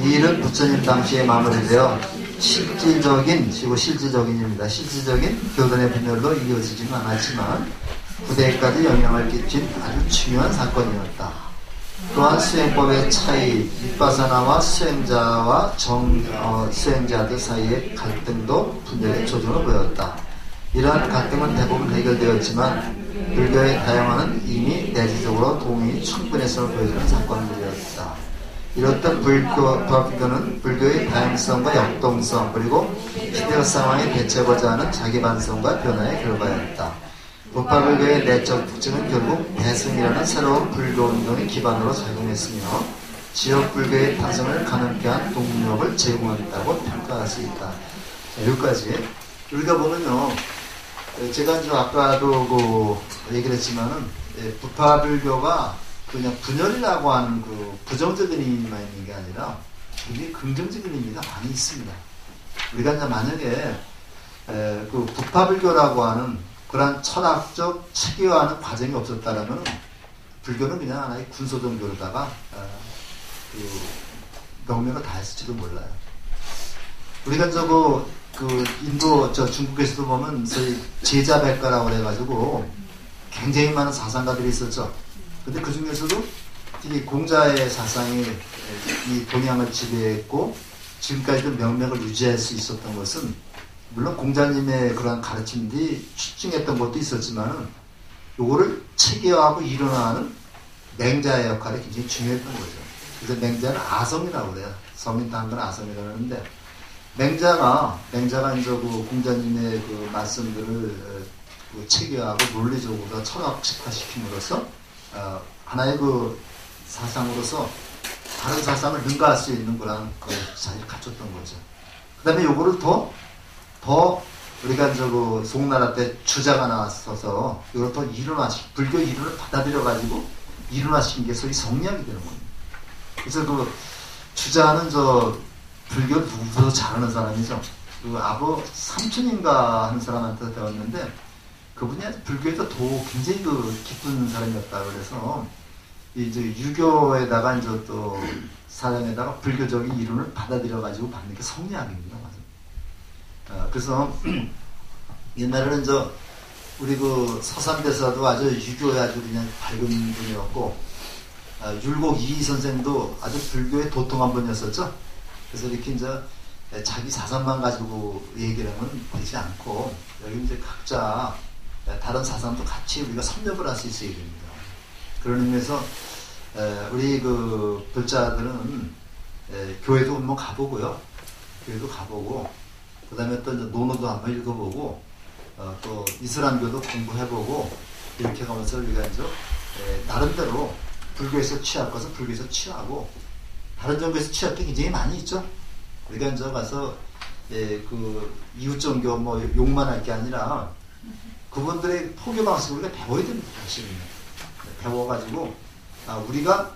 이 일은 부처님 당시에 마무리되어 실질적인입니다. 실질적인 교단의 분열로 이어지지는 않았지만 후대까지 영향을 끼친 아주 중요한 사건이었다. 또한 수행법의 차이, 윗바사나와 수행자와 수행자들 사이의 갈등도 분열의 조짐을 보였다. 이러한 갈등은 대부분 해결되었지만 불교의 다양화는 이미 내지적으로 동의 충분했음을 보여주는 사건들이었다. 이렇던 부파불교는 불교의 다양성과 역동성 그리고 시대의 상황에 대처하고자 하는 자기 반성과 변화의 결과였다. 부파불교의 내적 특징은 결국 대승이라는 새로운 불교운동의 기반으로 작용했으며 지역 불교의 탄생을 가능케 한 동력을 제공했다고 평가할 수 있다. 자, 여기까지 읽어보면요, 제가 이제 아까도 얘기를 했지만은 부파불교가 그냥 분열이라고 하는 부정적인 의미만 있는 게 아니라 굉장히 긍정적인 의미가 많이 있습니다. 우리가 이제 만약에 부파불교라고 하는 그러한 철학적 체계화하는 과정이 없었다라면 불교는 그냥 하나의 군소종교로다가 명명을 다 했을지도 몰라요. 우리가 인도 중국에서도 보면 소위 제자백가라고 해가지고 굉장히 많은 사상가들이 있었죠. 근데 그 중에서도 특히 공자의 사상이 이 동양을 지배했고 지금까지도 명맥을 유지할 수 있었던 것은 물론 공자님의 그러한 가르침들이 출중했던 것도 있었지만 요거를 체계화하고 일어나는 맹자의 역할이 굉장히 중요했던 거죠. 그래서 맹자는 아성이라고 그래요. 성인 딴 건 아성이라고 하는데, 맹자가 이제 그 공자님의 그 말씀들을 그 체계화하고 논리적으로 철학식화시킴으로써 하나의 그 사상으로서 다른 사상을 능가할 수 있는 그런 그 자리를 갖췄던 거죠. 그 다음에 요거를 더 우리가 이제 그 송나라 때 주자가 나왔어서 이걸 더 불교 이론을 받아들여가지고 일어나신 게 소위 성리학이 되는 겁니다. 그래서 그 주자는 불교를 누구보다 잘하는 사람이죠. 그 삼촌인가 하는 사람한테 배웠는데 그분이 불교에서 굉장히 그 깊은 사람이었다 그래서 이제 유교에다가 이제 또 사상에다가 불교적인 이론을 받아들여가지고 받는 게 성리학입니다. 그래서 옛날에는 우리 그 서산대사도 아주 유교에 아주 그냥 밝은 분이었고, 율곡 이희 선생도 아주 불교의 도통한 분이었었죠. 그래서 이렇게 이제 자기 사상만 가지고 얘기를 하면 되지 않고, 여기 이제 각자 다른 사상도 같이 우리가 섭렵을 할 수 있어야 됩니다. 그런 의미에서 우리 그 불자들은 교회도 한번 가보고요. 교회도 가보고, 그 다음에 또 논어도 한번 읽어보고, 또 이슬람교도 공부해보고, 이렇게 가면서 우리가 이제 나름대로 불교에서 취할 것은 불교에서 취하고, 다른 종교에서 취할 게 굉장히 많이 있죠. 우리가 이제 가서 그 이웃종교 뭐 욕만 할 게 아니라 그분들의 포교 방식을 우리가 배워야 됩니다. 사실은요. 배워가지고 우리가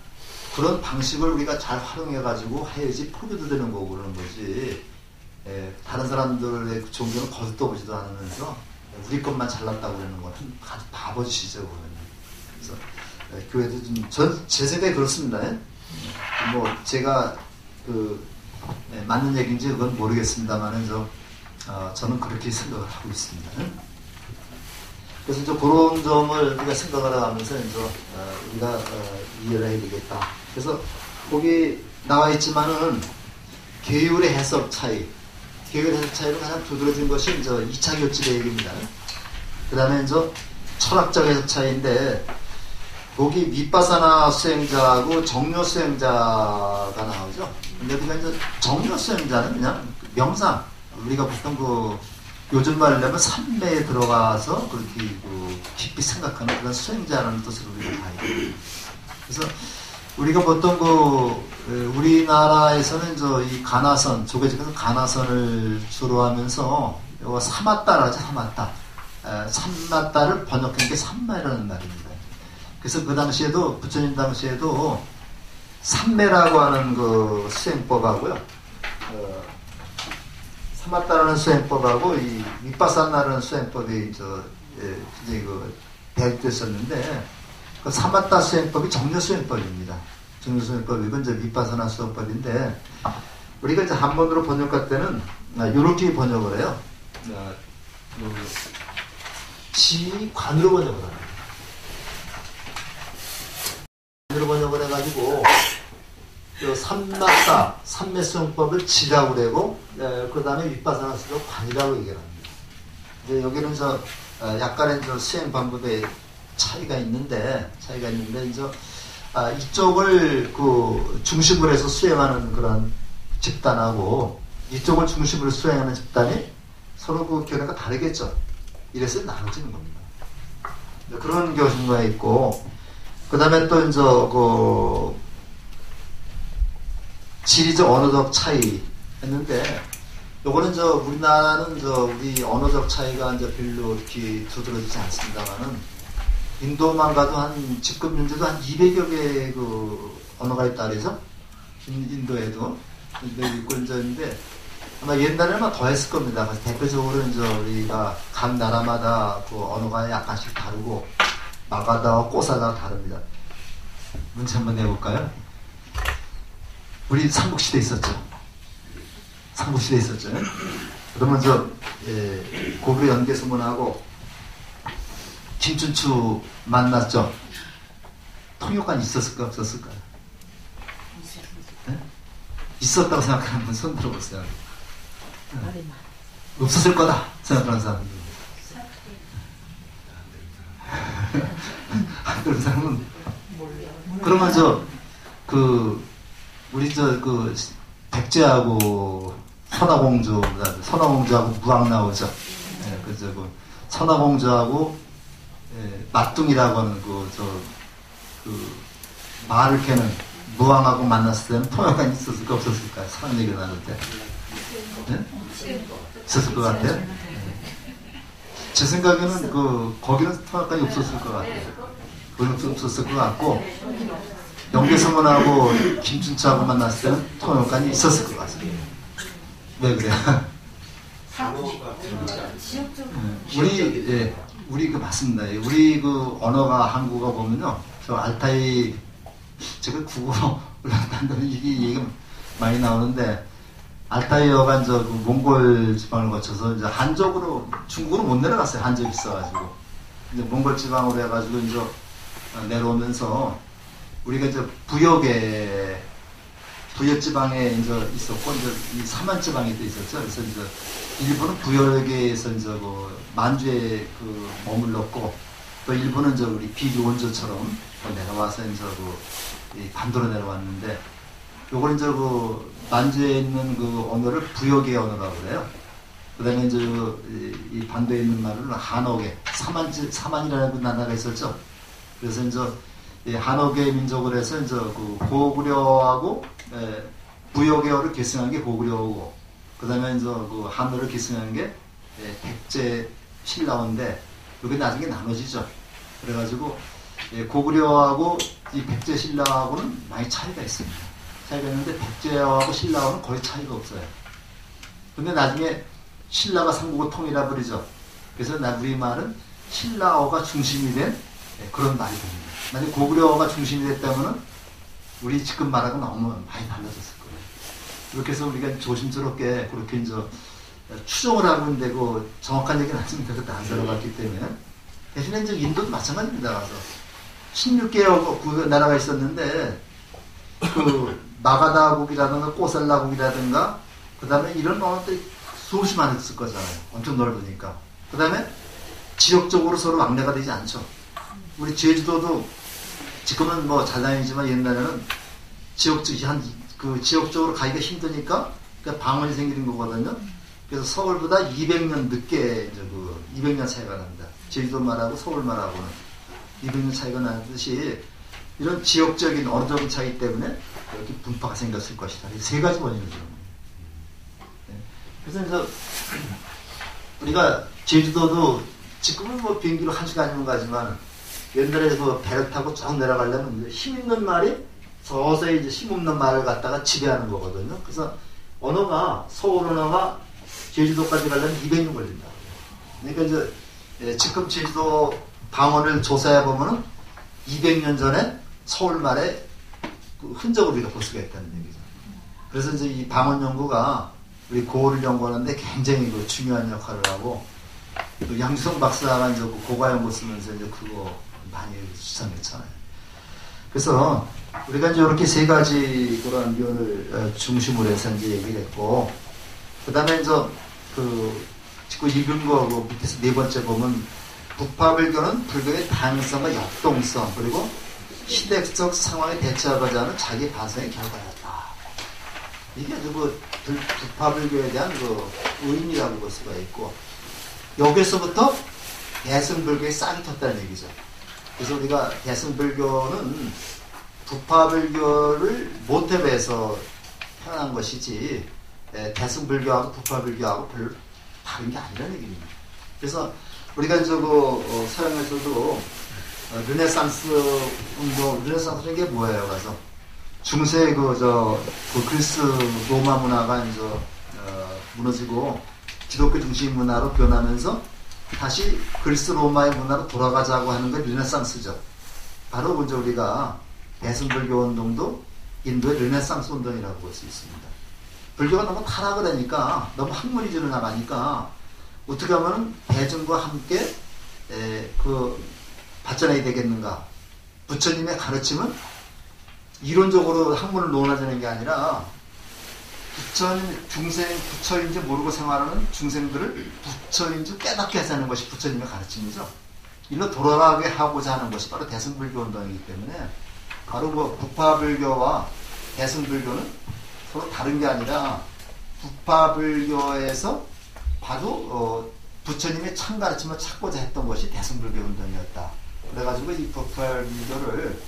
그런 방식을 우리가 잘 활용해가지고 해야지 포교도 되는 거고 그러는 거지. 다른 사람들의 종교는 거듭도 보지도 않으면서 우리 것만 잘났다고 그러는 건 아주 바보짓이죠. 그래서 교회도 제 생각이 그렇습니다. 뭐 제가 맞는 얘기인지 그건 모르겠습니다만은 저는 그렇게 생각을 하고 있습니다. 그래서 이제 그런 점을 우리가 생각을 하면서 우리가 이해를 해야 되겠다. 그래서 거기 나와 있지만은 계율의 해석 차이로 가장 두드러진 것이 이제 2차 교집의 얘기입니다. 그 다음에 철학적 해석 차이인데, 거기 밑바사나 수행자하고 정료 수행자가 나오죠. 근데 우리가 정료 수행자는 그냥 명상, 우리가 보통 요즘 말로 하면 산매에 들어가서 그렇게 깊이 생각하는 그런 수행자라는 뜻으로 우리가 봐야 돼요. 그래서 우리가 보통 우리나라에서는 이 가나선, 조계직에서 가나선을 주로 하면서 사마따를 하죠, 사마따. 삼마따를 번역한 게 삼매라는 말입니다. 그래서 그 당시에도, 부처님 당시에도 삼매라고 하는 그 수행법하고요, 사마따라는 수행법하고 이 밑바사나라는 수행법이 굉장히 대립됐었는데, 그 사마따 수행법이 정료 수행법입니다. 정료 수행법이고 이제 밑바사나 수행법인데, 우리가 이제 한번으로 번역할 때는 이렇게 번역을 해요. 지관으로 번역을 합니다. 관으로 번역을 해가지고 삼마따, 삼매수행법을 지라고 그러고, 그 다음에 윗바사나 수도 관이라고 얘기를 합니다. 이제 여기는 약간의 수행 방법의 차이가 있는데 이제 이쪽을 중심으로 해서 수행하는 그런 집단하고 이쪽을 중심으로 수행하는 집단이 서로 견해가 다르겠죠. 이래서 나눠지는 겁니다. 그런 교신가 있고, 그 다음에 또 이제 지리적 언어적 차이 했는데, 요거는 우리나라는 우리 언어적 차이가 이제 별로 이렇게 두드러지지 않습니다만은, 인도만 가도 지금 현재도 200여 개의 언어가 있다 그러죠? 인도에도. 있고 있는데, 아마 옛날에는 더 했을 겁니다. 대표적으로 이제 우리가 각 나라마다 언어가 약간씩 다르고, 마가다와 꼬사다가 다릅니다. 문제 한번 내볼까요? 우리 삼국시대 있었죠. 그러면 고구 연개소문하고 김춘추 만났죠. 통역관 있었을까 없었을까요? 네? 있었다고 생각하는 분 손 들어보세요. 없었을 거다 생각하는 사람들. 그런 사람은 그러면 우리 백제하고 선화공주하고 무왕 나오죠. 예, 선화공주하고 맞둥이라고 하는 말을 캐는 무왕하고 만났을 때는 통역관이 있었을까 없었을까? 사랑 얘기를 나눌 때. 네? 있었을 것 같아요. 제 생각에는 거기는 통역관이 없었을 것 같아요. 거기는 없었을 것 같고, 영계성원하고 김춘차하고 만났을 때는 통역관이 있었을 것 같습니다. 왜 그래요? 우리 맞습니다. 우리 언어가 한국어 보면요, 저 알타이 제가 국어 올라간다면 이게 얘기가 많이 나오는데, 알타이어가 몽골 지방을 거쳐서 이제 한적으로 중국으로 못 내려갔어요. 한적이 있어가지고 이제 몽골 지방으로 해가지고 이제 내려오면서 우리가 이제 부역 지방에 이제 있었고 이제 이 사만 지방에 또 있었죠. 그래서 이제 일부는 부역에서 이제 만주에 머물렀고 또 일부는 이제 우리 비주 원조처럼 내려와서 이제 이 반도로 내려왔는데. 요걸 이제 만주에 있는 언어를 부역의 언어라고 그래요. 그 다음에 이제 이 반도에 있는 말은 한옥의, 사만이라는 나라가 있었죠. 그래서 이제 이 한옥의 민족을 해서 이제 고구려하고 부역어를 계승한 게 고구려고, 그 다음에 이제 한어를 계승한 게 백제 신라어인데, 이게 나중에 나눠지죠. 그래가지고 고구려하고 이 백제 신라하고는 많이 차이가 있습니다. 차이가 있는데 백제어하고 신라어는 거의 차이가 없어요. 근데 나중에 신라가 삼국을 통일해 버리죠. 그래서 우리 말은 신라어가 중심이 된 그런 말이 됩니다. 만약에 고구려어가 중심이 됐다면 우리 지금 말하고 너무 많이 달라졌을 거예요. 그렇게 해서 우리가 조심스럽게 그렇게 이제 추정을 하고 있는데 정확한 얘기는 아닙니다. 그때 안 살아봤기 때문에. 대신에 이제 인도도 마찬가지입니다. 가서 16개의 나라가 있었는데 마가다국이라든가 꼬살라국이라든가 그 다음에 이런 언어들이 수없이 많았을 거잖아요. 엄청 넓으니까. 그 다음에 지역적으로 서로 왕래가 되지 않죠. 우리 제주도도 지금은 자단이지만 옛날에는 지역적으로 가기가 힘드니까 방언이 생기는 거거든요. 그래서 서울보다 200년 늦게 200년 차이가 납니다. 제주도 말하고 서울 말하고는 200년 차이가 나듯이 이런 지역적인 언어적인 차이 때문에 이렇게 분파가 생겼을 것이다. 세 가지 원인이죠. 그래서 이제 우리가 제주도도 지금은 비행기로 1시간이면 가지만 옛날에 배를 타고 쭉 내려가려면 힘 있는 말이 서서히 이제 힘 없는 말을 갖다가 지배하는 거거든요. 그래서 언어가 서울 언어가 제주도까지 가려면 200년 걸린다. 그러니까 이제 지금 제주도 방언을 조사해 보면은 200년 전에 서울말의 흔적을 우리가 볼 수가 있다는 얘기죠. 그래서 이제 이 방언 연구가 우리 고어를 연구하는데 굉장히 중요한 역할을 하고, 또 양주성 박사가 이제 고가 연구 쓰면서 이제 그거 많이 수상했잖아요. 그래서 우리가 이제 이렇게 세 가지 그런 면을 중심으로 해서 이제 얘기를 했고, 그 다음에 이제 지금 읽은 거 밑에서 네 번째 보면 북파불교는 불교의 다양성과 역동성 그리고 시대적 상황에 대처하고자 하는 자기 반성의 결과였다. 이게 북파불교에 대한 의미라고 볼 수가 있고, 여기서부터 대승불교에 싹이 텄다는 얘기죠. 그래서 우리가 대승불교는 북파불교를 모태에서 태어난 것이지 대승불교하고 북파불교하고 별로 다른 게 아니라는 얘기입니다. 그래서 우리가 이제 서양에서도 르네상스 운동, 르네상스라는 게 뭐예요? 그래서 중세 그리스 로마 문화가 이제 무너지고 기독교 중심 문화로 변하면서 다시 그리스 로마의 문화로 돌아가자고 하는 게 르네상스죠. 바로 이제 우리가 대승불교 운동도 인도의 르네상스 운동이라고 볼 수 있습니다. 불교가 너무 타락을 하니까, 너무 학문위주로 나가니까 어떻게 하면 대중과 함께 발전해야 되겠는가. 부처님의 가르침은 이론적으로 학문을 논하자는 게 아니라 부처인지 모르고 생활하는 중생들을 부처인 줄 깨닫게 하자는 것이 부처님의 가르침이죠. 일로 돌아가게 하고자 하는 것이 바로 대승불교 운동이기 때문에 바로 뭐 북파불교와 대승불교는 서로 다른 게 아니라 북파불교에서 바로 부처님의 참 가르침을 찾고자 했던 것이 대승불교 운동이었다. 그래가지고 이 북파불교를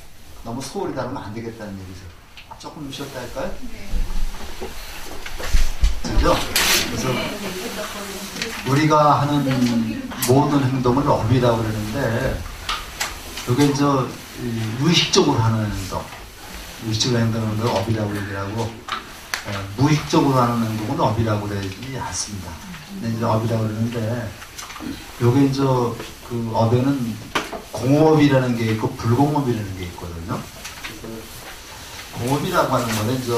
너무 소홀히 다루면 안 되겠다는 얘기죠. 조금 쉬었다 할까요? 네. 그죠? 그래서 우리가 하는 모든 행동을 업이라고 그러는데 이게 이제 무의식적으로 하는 행동, 무의식적으로 행동하는 걸 업이라고 얘기하고 무의식적으로 하는 행동은 업이라고 그러지 않습니다. 근데 이제 업이라고 그러는데 요게 이제 그 업에는 공업이라는 게 있고 불공업이라는 게 있거든요. 공업이라고 하는 거는 이제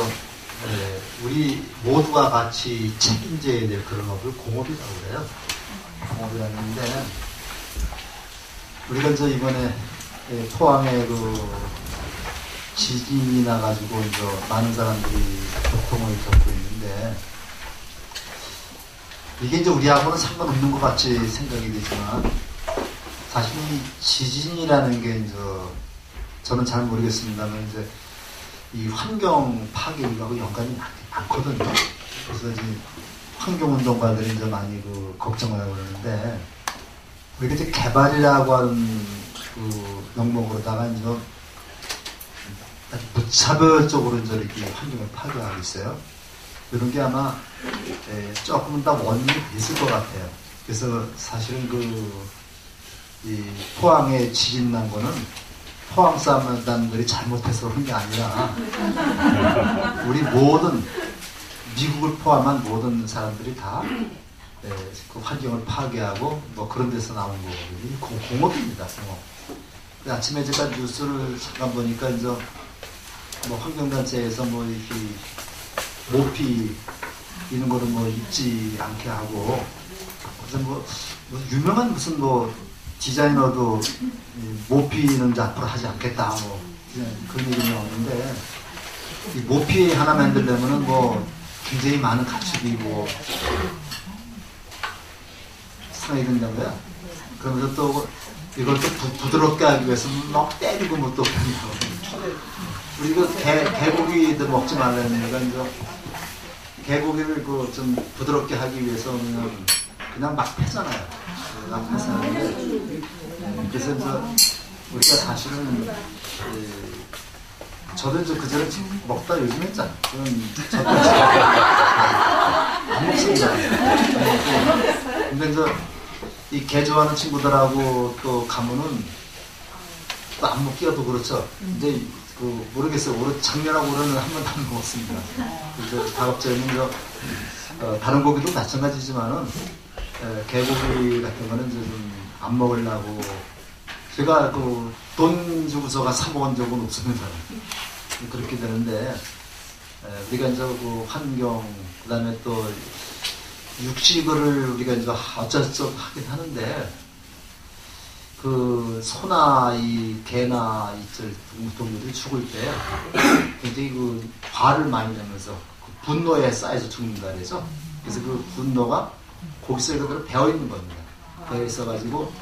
우리 모두가 같이 책임져야 될 그런 업을 공업이라고 그래요. 공업이라는데 우리가 이제 이번에 포항에 그 지진이 나가지고 이제 많은 사람들이 고통을 겪고 있는데 이게 이제 우리하고는 상관없는 것 같이 생각이 되지만 사실 이 지진이라는 게 이제 저는 잘 모르겠습니다만 이제 이 환경 파괴하고 연관이 많거든요. 그래서 이제 환경운동가들이 이제 많이 그 걱정하고 그러는데 우리가 이제 개발이라고 하는 그 명목으로다가 이제 아주 무차별적으로 이제 이렇게 환경을 파괴하고 있어요. 이런 게 아마 조금은 다 원인이 있을 것 같아요. 그래서 사실은 이 포항에 지진 난 거는 포항 사람들이 잘못해서 그런 게 아니라 우리 모든 미국을 포함한 모든 사람들이 다 그 환경을 파괴하고 뭐 그런 데서 나온 거거든요. 공업입니다. 공업. 아침에 제가 뉴스를 잠깐 보니까 이제 뭐 환경단체에서 뭐 이렇게 모피 이런 거를 뭐 입지 않게 하고 그래서 뭐 유명한 무슨 뭐 디자이너도 모피는 앞으로 하지 않겠다 뭐 그런 얘기 나오는데 이 모피 하나 만들려면은 뭐 굉장히 많은 가축이 뭐 상당히 된다고요. 그러면서 또 이걸 또 부드럽게 하기 위해서 막 때리고 뭐 또 우리 개고기도 먹지 말라니까 이제 개고기를 그 좀 부드럽게 하기 위해서 그냥 막 패잖아요. 막 패서는데 그래서 이제 우리가 사실은 저도 이제 그전에 먹다 요즘 했잖아. 저도 안 먹습니다. 근데 이제 이 개 좋아하는 친구들하고 또 가면은 또 안 먹기가 또 그렇죠. 이제 그 모르겠어요. 올해 작년하고 올해는 한 번도 안 먹었습니다. 그래서 가급적이면 다른 고기도 마찬가지지만은 개고기 같은 거는 이제 좀 안 먹으려고 제가 그 돈 주고서가 사 먹은 적은 없습니다. 그렇게 되는데 우리가 이제 그 환경 그다음에 또 육식을 우리가 이제 어쩔 수 없이 하긴 하는데 그 소나 이 개나 이들 동물들이 죽을 때 굉장히 그 화를 많이 내면서 그 분노에 쌓여서 죽는다 그래서 그래서 그 분노가 고기 속에 그대로 배어 있는 겁니다. 배어 있어가지고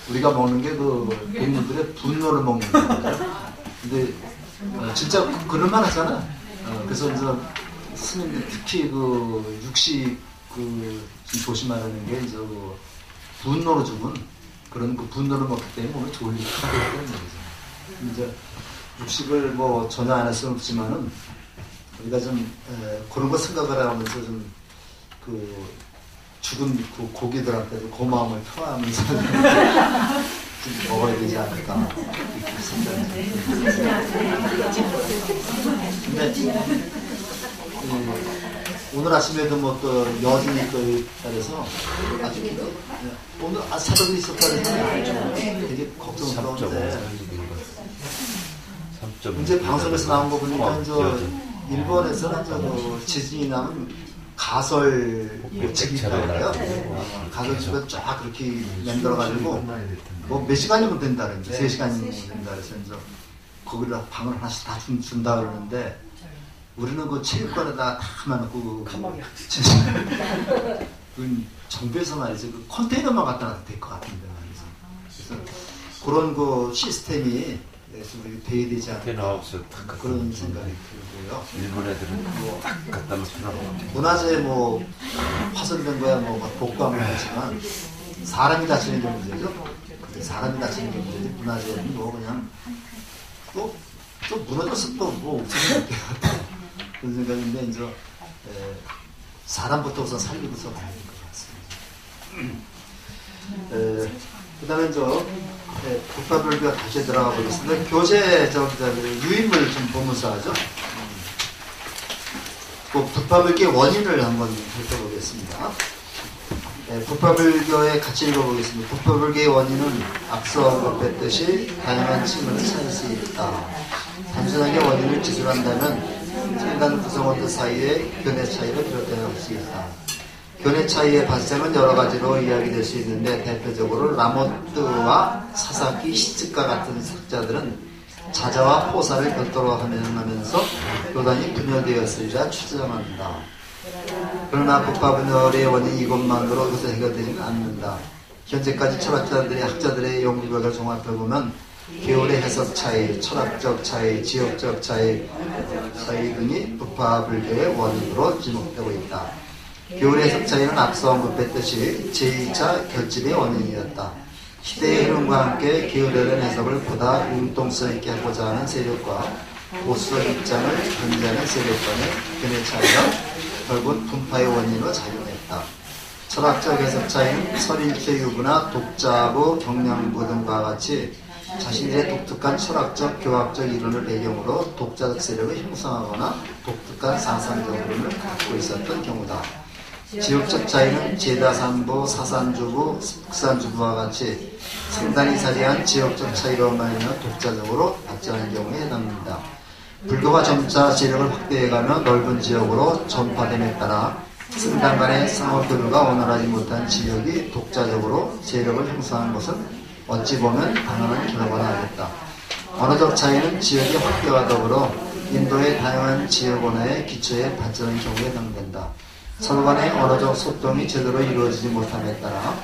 우리가 먹는 게 그 동물들의 분노를 먹는 거죠. 근데 진짜 그럴만 하잖아. 그래서 이제 스님들 특히 그 육식 그 조심하라는 게 이제 그 분노로 죽은 그런 그 분노를 먹기 때문에 몸에 좋을 일이 크다는 얘기죠. 이제 육식을 뭐 전혀 안 할 수는 없지만은 우리가 좀 그런 거 생각을 하면서 좀 그 죽은 그 고기들한테도 고마움을 표하면서 좀 먹어야 되지 않을까 이렇게 생각합니다. 근데 오늘 아침에도 뭐 또 여진이 또 따라서 아주 오늘 사덕이 있었다 그래서 되게 걱정스러운데 이제 방송에서 나온 거 보니까 이제 일본에서는 저 지진이 나면 가설집이 있다고요. 가설집에 쫙 그렇게 만들어가지고 뭐 몇 시간이면 된다 그러는데 3시간이면 된다 그래서 이제 거기다 방을 하나씩 다 준다 그러는데 우리는 그 체육관에다 다 만놓고 그 정부에서 말이죠 그 컨테이너만 갖다 놔도 될 것 같은데 말이죠. 그래서 그런 그 시스템이 우리 돼야 되지 않을까 그런 생각이 들고요. 일본 애들은 딱 갖다 놓더라고. 문화재 뭐 파손된 거야 뭐 복구하면 하지만 사람이 다치는 게 문제죠. 근데 사람이 다치는 게 문제지 문화재는 뭐 그냥 또 무너졌을 또뭐 없으면 어때요. 그런 생각인데 이제 사람부터 우선 살리고서 가야 될 것 같습니다. 그 다음에 국가별교 다시 들어가 보겠습니다. 교재 유인물 좀 보면서 하죠. 북파불교의 원인을 한번 살펴보겠습니다. 북파불교의 같이 읽어보겠습니다. 북파불교의 원인은 앞서 언급했듯이 다양한 층을 찾을 수 있다. 단순하게 원인을 기술한다면 인간 구성원들 사이의 견해 차이를 비롯할 수 있다. 견해 차이의 발생은 여러 가지로 이야기될 수 있는데 대표적으로 라모트와 사사키 시츠카 같은 학자들은 자자와 포사를 별도로 하면서 교단이 분열되었으리라 추정한다. 그러나 북파분열의 원인 이것만으로 이것을 해결되지는 않는다. 현재까지 철학자들의 학자들의 연구 결과를 종합해보면 계열의 해석 차이, 철학적 차이, 지역적 차이 등이 북파불교의 원인으로 지목되고 있다. 계열의 해석 차이는 앞서 언급했듯이 제2차 결집의 원인이었다. 시대의 흐름과 함께 계열에 대한 해석을 보다 융통성 있게 하고자 하는 세력과 보수적 입장을 견제하는 세력 간의 견해 차이가 결국 분파의 원인으로 작용했다. 철학적 해석 차이는 설일체 유부나 독자부, 경량부 등과 같이 자신들의 독특한 철학적, 교학적 이론을 배경으로 독자적 세력을 형성하거나 독특한 사상적 흐름을 갖고 있었던 경우다. 지역적 차이는 제다산부, 사산주부, 북산주부와 같이 상당히 자리한 지역적 차이로 말하면 독자적으로 발전하는 경우에 해당됩니다. 불교가 점차 세력을 확대해가며 넓은 지역으로 전파됨에 따라 승당 간의 상호교류가 원활하지 못한 지역이 독자적으로 세력을 형성한 것은 어찌 보면 당연한 결과가 나겠다. 언어적 차이는 지역의 확대와 더불어 인도의 다양한 지역 언어의 기초에 발전한 경우에 해당된다. 서로 간의 언어적 소통이 제대로 이루어지지 못함에 따라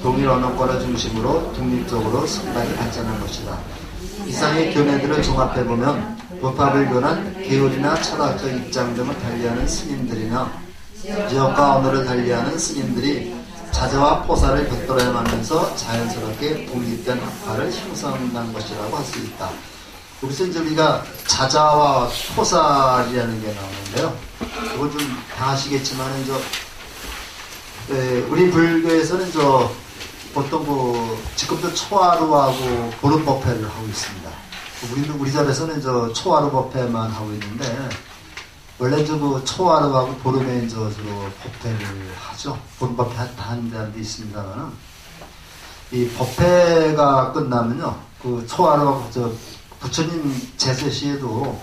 동일 언어권을 중심으로 독립적으로 상당히 발전한 것이다. 이상의 견해들을 종합해보면 북파불교는 계율이나 철학적 입장 등을 달리하는 스님들이나 지역과 언어를 달리하는 스님들이 자자와 포사를 별도로 해가면서 자연스럽게 독립된 학파를 형성한 것이라고 할 수 있다. 여기서 이제 우리가 자자와 포사라는 게 나오는데요. 이걸 좀 다 아시겠지만, 우리 불교에서는 보통 지금도 초하루하고 보름법회를 하고 있습니다. 우리 절에서는 초하루 법회만 하고 있는데, 원래 초하루하고 보름에 주로 법회를 하죠. 보름법회 하는 데도 있습니다만은, 이 법회가 끝나면요, 그 초하루하고 부처님 제세 시에도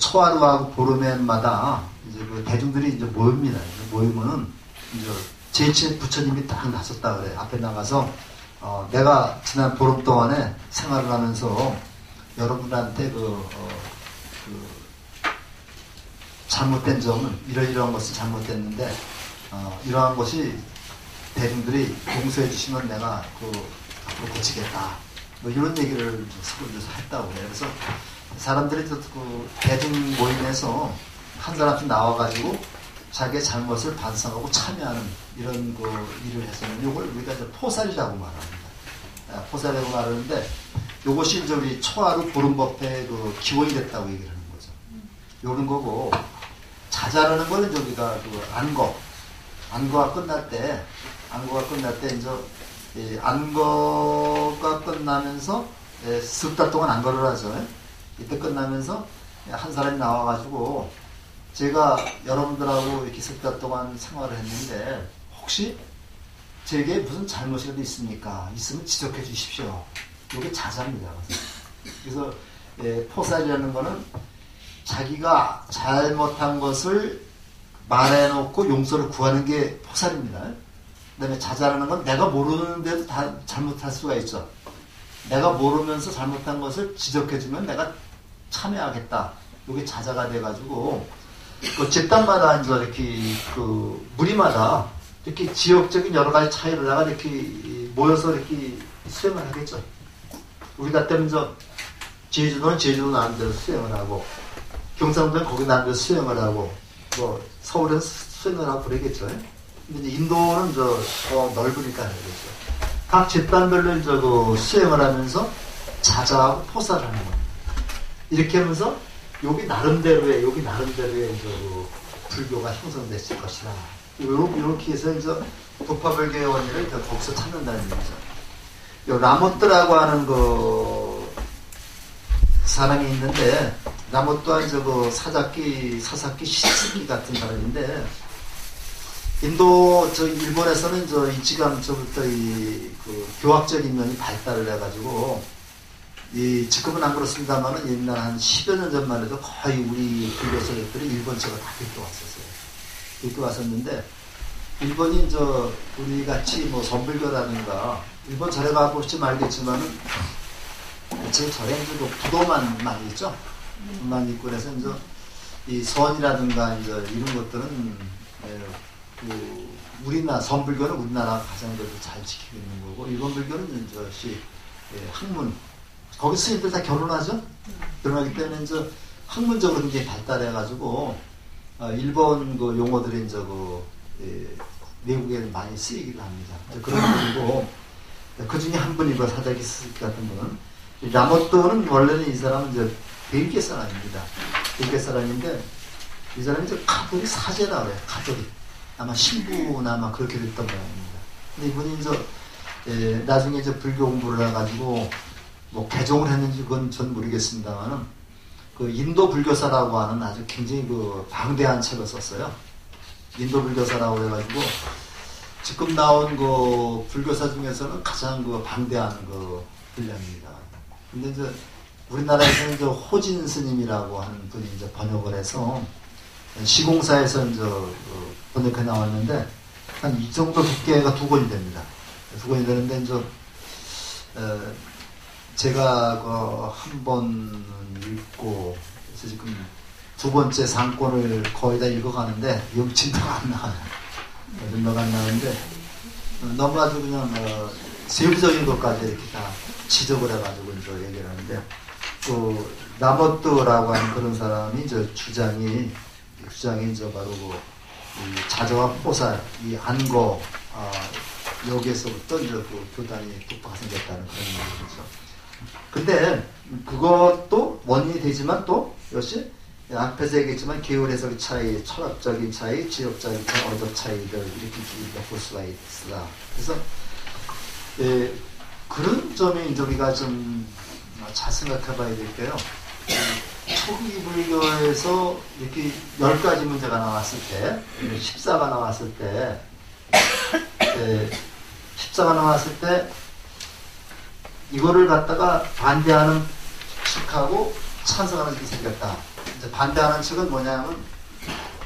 초하루하고 보름에마다 이제 그 대중들이 이제 모입니다. 모이면은 이제 제7 부처님이 딱 나섰다 그래. 앞에 나가서 내가 지난 보름 동안에 생활을 하면서 여러분들한테 잘못된 점은 이러이러한 것이 잘못됐는데 이러한 것이 대중들이 용서해 주시면 내가 앞으로 고치겠다. 뭐 이런 얘기를 서울에서 했다고 해요. 그래서 사람들이 대중 모임에서 한 사람씩 나와가지고 자기의 잘못을 반성하고 참여하는 이런 일을 해서는 이걸 우리가 이제 포살이라고 말합니다. 포살이라고 말하는데 이것이 이제 우리 초하루 보름법회의 기원이 됐다고 얘기를 하는 거죠. 이런 거고 자자라는 거는 이제 우리가 안거가 끝날 때 이제 안거가 끝나면서 석 달 동안 안거를 하죠. 이때 끝나면서 한 사람이 나와가지고 제가 여러분들하고 이렇게 석 달 동안 생활을 했는데 혹시 제게 무슨 잘못이라도 있습니까? 있으면 지적해 주십시오. 이게 자자입니다. 그래서 포살이라는 거는 자기가 잘못한 것을 말해놓고 용서를 구하는 게 포살입니다. 그 다음에 자자라는 건 내가 모르는데도 다 잘못할 수가 있죠. 내가 모르면서 잘못한 것을 지적해주면 내가 참여하겠다. 이게 자자가 돼가지고 그 집단마다 이제 이렇게 무리마다 이렇게 지역적인 여러 가지 차이를 나가 이렇게 모여서 이렇게 수행을 하겠죠. 우리가 때는 제주도는 제주도 나름대로 수행을 하고, 경상도는 거기 나름대로 수행을 하고, 뭐 서울은 수행을 하고 그러겠죠. 근데 이제 인도는 더 넓으니까 그러겠죠. 각 집단별로 수행을 하면서 자자하고 포사를 하는 겁니다. 이렇게 하면서 여기 나름대로의 불교가 형성됐을 것이다. 이렇게 해서 이제 도파불교의 원리를 거기서 찾는다는 얘기죠. 라모트라고 하는 사람이 있는데, 라모트와 이제 사사키 시츠키 같은 사람인데, 일본에서는 일찌감초부터 교학적인 면이 발달을 해가지고, 지금은 안 그렇습니다만은 옛날 한 10여 년 전만 해도 거의 우리 불교 세력들이 일본 쪽으로 다 데리고 왔었어요. 데리고 왔었는데, 일본이 우리 같이 선불교라든가, 일본 절에 가보실지 말겠지만은, 제 절에 부도만 많이 있죠? 만 있고 그래서 이 선이라든가 이런 것들은, 우리나라, 선불교는 우리나라가 가장 잘 지키고 있는 거고, 일본 불교는 학문, 거기 스님들 다 결혼하죠? 결혼하기 때문에 학문적으로 굉장히 발달해가지고, 일본 용어들이 외국에 많이 쓰이기도 합니다. 그런 분이고, 그 중에 한 분이 사자키 스즈키 같은 분은, 라모토는 원래는 이 사람은 벨기에 사람입니다. 벨기에 사람인데, 이 사람이 가톨릭 사제라 그래요. 가톨릭. 아마 신부나 아마 그렇게 됐던 모양입니다. 근데 이분이 나중에 불교 공부를 해가지고, 개종을 했는지 그건 전 모르겠습니다만은, 인도 불교사라고 하는 아주 굉장히 방대한 책을 썼어요. 인도 불교사라고 해가지고, 지금 나온 불교사 중에서는 가장 방대한 분량입니다. 근데 우리나라에서는 호진 스님이라고 하는 분이 번역을 해서, 시공사에서 번역해 나왔는데, 한 이 정도 두께가 2권이 됩니다. 2권이 되는데, 제가 한 번 읽고, 그래서 지금 2번째 3권을 거의 다 읽어가는데, 영침도가 안 나와요. 영침도가 안 나오는데, 너무 아주 그냥, 세부적인 것까지 이렇게 다 지적을 해가지고 얘기를 하는데, 라모트라고 하는 그런 사람이 주장이 바로 이 자저와 포사, 이 안거, 여기에서부터 교단이 독파가 생겼다는 그런 얘기죠. 근데 그것도 원인이 되지만 또 역시 앞에서 얘기했지만 계율 해석의 차이, 철학적인 차이, 지역적인 차이, 어적 차이들 이렇게 엿볼 수가 있다. 그래서 그런 점에 이제 우리가 좀 잘 생각해봐야 될게요. 초기 불교에서 이렇게 10가지 문제가 나왔을 때, 14가 나왔을 때, 14가 나왔을 때 이거를 갖다가 반대하는 측하고 찬성하는 측이 생겼다. 이제 반대하는 측은 뭐냐면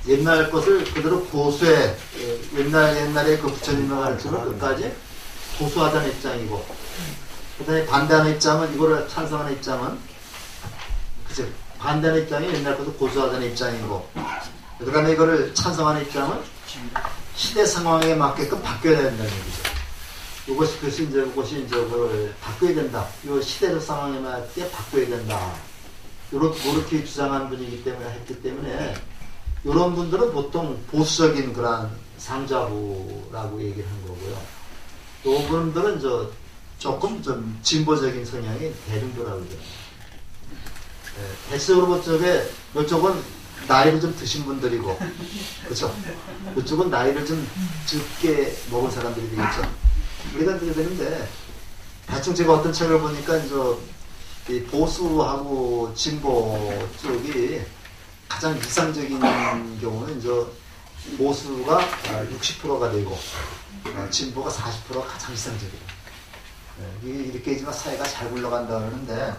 옛날 것을 그대로 고수해, 옛날에 부처님의 가르침을 끝까지 고수하자는 입장이고, 그 다음에 반대하는 입장은, 이거를 찬성하는 입장은, 그치, 반대하는 입장이 옛날 것을 고수하자는 입장이고, 그 다음에 이거를 찬성하는 입장은 시대 상황에 맞게끔 바뀌어야 된다는 얘기죠. 이것이 그걸 바꿔야 된다. 이 시대적 상황에 맞게 바꿔야 된다. 이렇게 주장한 분이기 때문에 했기 때문에, 이런 분들은 보통 보수적인 그런 상자부라고 얘기를 한 거고요. 이 분들은 조금 좀 진보적인 성향이 대중도라고 그러죠. 대체적으로 이쪽은 나이를 좀 드신 분들이고, 그렇죠? 이쪽은 나이를 좀 적게 먹은 사람들이 되겠죠. 우리가 그렇게 되는데, 대충 제가 어떤 책을 보니까 이 보수하고 진보 쪽이 가장 이상적인 경우는 보수가 60%가 되고, 진보가 40%가 가장 이상적이다. 이렇게 해지만 사회가 잘 굴러간다 그러는데,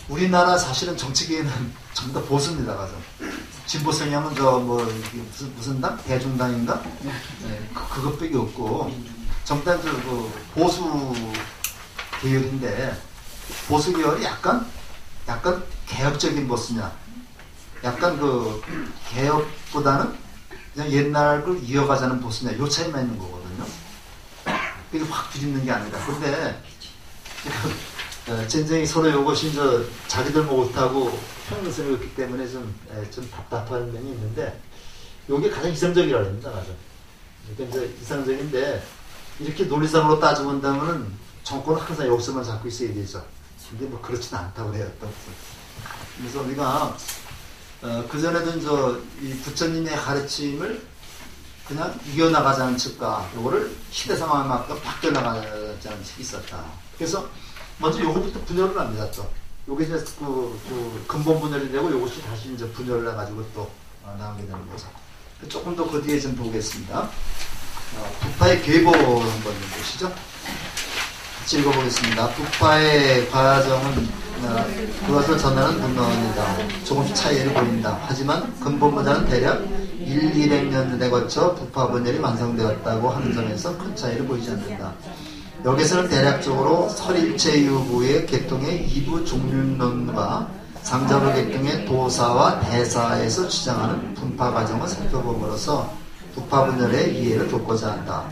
우리나라 사실은 정치계에는 전부 다 보수입니다. 가서 진보 성향은 무슨 당? 대중당인가? 그것밖에 없고, 전부 다 보수 계열인데, 보수 계열이 약간 개혁적인 보수냐, 약간 개혁보다는 그냥 옛날 걸 이어가자는 보수냐, 요 차이만 있는 거거든요. 이게 확 뒤집는 게 아니라. 근데 전쟁이 서로 이것이 이제 자기들 못하고 평등성이 없기 때문에 좀 답답한 면이 있는데, 이게 가장 이상적이라고 합니다, 맞아. 그러니까 이제 이상적인데, 이렇게 논리상으로 따져본다면은 정권은 항상 욕심을 잡고 있어야 되죠. 근데 뭐 그렇지는 않다고 해요, 또. 그래서 우리가, 그전에도 이 부처님의 가르침을 그냥 이겨나가자는 측과 요거를 시대 상황에 맞게 바뀌어나가자는 측이 있었다. 그래서 먼저 요거부터 분열을 합니다, 또. 요게 이제 그 근본 분열이 되고 요것이 다시 이제 분열을 해가지고 또 나오게 되는 거죠. 조금 더 그 뒤에 좀 보겠습니다. 부파의 계보 한번 보시죠. 같이 읽어보겠습니다. 부파의 과정은 그것을 전하는 문헌이다. 조금씩 차이를 보인다. 하지만 근본 문자는 대략 1,200년에 거쳐 부파 분열이 완성되었다고 하는 점에서 큰 차이를 보이지 않는다. 여기서는 대략적으로 설일체 유부의 계통의 이부 종륜론과 상자부 계통의 도사와 대사에서 주장하는 분파 과정을 살펴봄으로써 부파 분열의 이해를 돕고자 한다.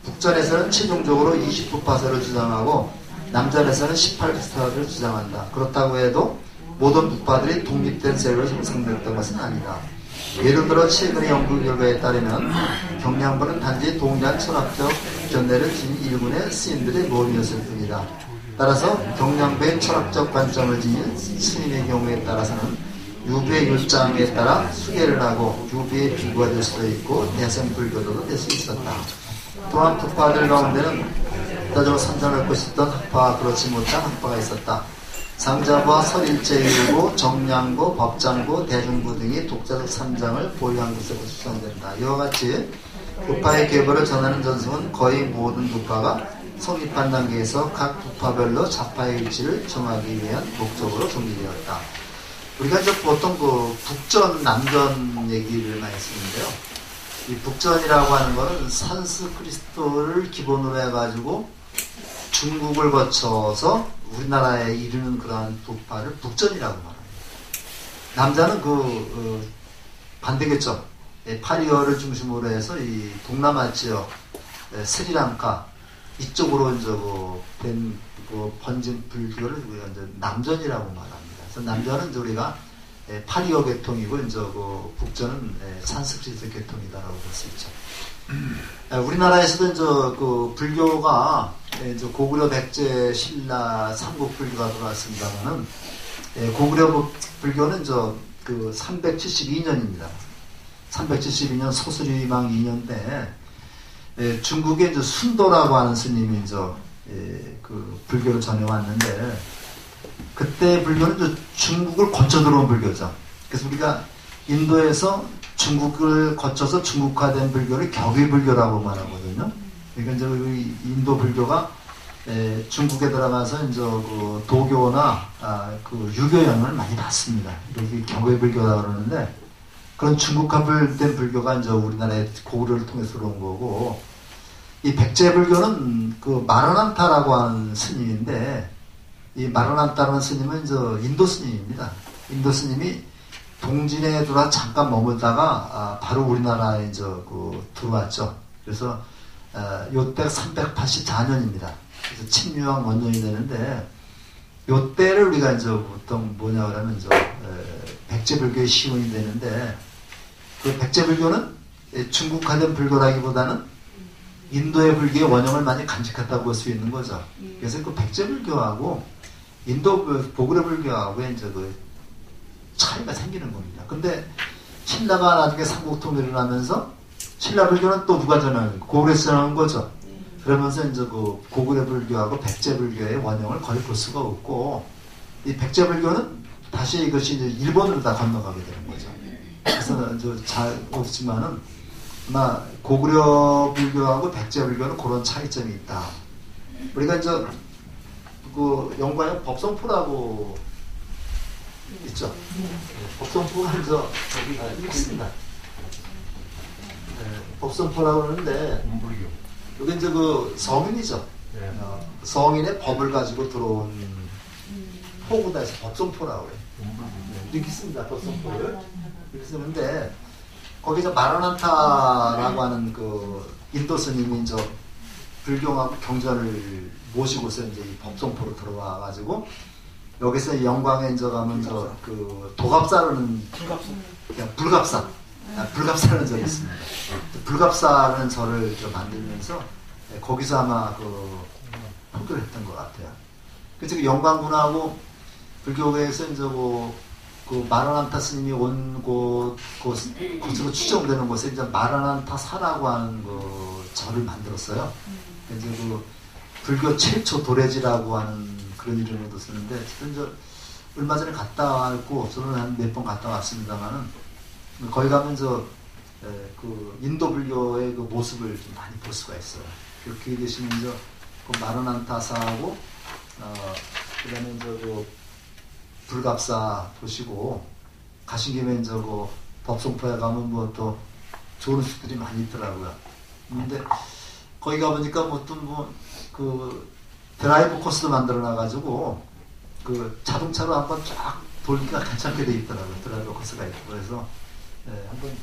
북전에서는 최종적으로 20부파설을 주장하고 남전에서는 18부파설을 주장한다. 그렇다고 해도 모든 부파들이 독립된 세력을 형성됐던 것은 아니다. 예를 들어 최근의 연구 결과에 따르면 경량부는 단지 동일한 철학적 견해를 지닌 일군의 스님들의 모임이었을 뿐이다. 따라서 경량부의 철학적 관점을 지닌 스님의 경우에 따라서는 유비의 율장에 따라 수계를 하고 유비의 비구가 될 수도 있고 대생불교도도 될 수 있었다. 또한 부파들 가운데는 일단적으로 선정을 갖고 있었던 학파와 그렇지 못한 학파가 있었다. 상자부와 설일제일부, 정량부, 법장부, 대중부 등이 독자적 삼장을 보유한 것으로 추정된다. 이와 같이 부파의 계보를 전하는 전승은 거의 모든 부파가 성립한 단계에서 각 부파별로 자파의 위치를 정하기 위한 목적으로 정리되었다. 우리가 이제 보통 그 북전, 남전 얘기를 많이 쓰는데요. 이 북전이라고 하는 거는 산스크리트를 기본으로 해가지고 중국을 거쳐서 우리나라에 이르는 그러한 부파를 북전이라고 말합니다. 남자는 반대겠죠. 파리어를 중심으로 해서 이 동남아 지역, 스리랑카 이쪽으로 이제 된 번진 불교를 우리가 이제 남전이라고 말합니다. 그래서 남전은 이제 우리가 파리어 계통이고 이제 북전은 산스크리트 계통이다라고 볼 수 있죠. 우리나라에서도 이제 불교가 이제 고구려 백제 신라 삼국 불교가 들어왔습니다만은 고구려 불교는 이제 372년입니다. 372년 소수리망 2년 때 중국의 이제 순도라고 하는 스님이 이제 불교를 전해왔는데 그때 불교는 이제 중국을 거쳐 들어온 불교죠. 그래서 우리가 인도에서 중국을 거쳐서 중국화된 불교를 격의불교라고 말하거든요. 그러니까 이제 인도 불교가 중국에 들어가서 이제 도교나 유교 영향을 많이 받습니다. 여기 격의불교라고 그러는데 그런 중국화된 불교가 이제 우리나라에 고구려를 통해서 들어온 거고 이 백제불교는 마라난타라고 하는 스님인데 이 마라난타라는 스님은 이제 인도 스님입니다. 인도 스님이 동진에 들어와 잠깐 머물다가 바로 우리나라에 이제 들어왔죠. 그래서 요때 384년입니다. 그래서 침유왕 원년이 되는데 요때를 우리가 이제 보통 뭐냐 그러면 이제 백제불교의 시운이 되는데 그 백제불교는 중국화된 불교라기보다는 인도의 불교의 원형을 많이 간직했다고 볼 수 있는 거죠. 그래서 그 백제불교하고 인도 고구려 불교하고 이제 차이가 생기는 겁니다. 근데 신라가 나중에 삼국통일을 하면서 신라 불교는 또 누가 전하는 고구려에서 전하는 거죠. 그러면서 이제 고구려 불교하고 백제 불교의 원형을 거의 볼 수가 없고 이 백제 불교는 다시 이것이 이제 일본으로 다 건너가게 되는 거죠. 그래서 잘 없지만은 아마 고구려 불교하고 백제 불교는 그런 차이점이 있다. 우리가 이제 연구하는 법성포라고 있죠. 법성포가 이제 저기가 있습니다. 법성포라고 하는데 여기 이제 성인이죠. 성인의 법을 가지고 들어온 포구다 해서 법성포라고 해요. 이렇게 씁니다. 법성포를 이렇게 쓰는데 거기서 마라난타라고 하는 인도 스님이 이제 불경하고 경전을 모시고서 이제 이 법성포로 들어와가지고 여기서 영광에 이제 가면 그 도갑사라는 불갑사. 불갑사라는 절이 있습니다. 불갑사라는 절을 만들면서 거기서 아마 그 포교를 했던 것 같아요. 그래서 그 영광군하고 불교계에서 이제 그 마라난타 스님이 온 곳으로 추정되는 곳에 이제 마라난타 사라고 하는 그 절을 만들었어요. 이제 그 불교 최초 도래지라고 하는 그런 이름으로 쓰는데, 이제 얼마 전에 갔다 왔고, 저는 한 몇 번 갔다 왔습니다만은, 거기 가면 그 인도 불교의 그 모습을 좀 많이 볼 수가 있어요. 그렇게 계시면 그 마라난타사하고, 그 다음에 그 불갑사 보시고, 가신 김에 그 법성포에 가면 뭐 또 좋은 숲들이 많이 있더라고요. 근데 거기 가보니까 그 드라이브 코스도 만들어 놔가지고, 그 자동차로 한번 쫙 돌기가 괜찮게 돼 있더라고요. 드라이브 코스가 있고. 그래서, 한번,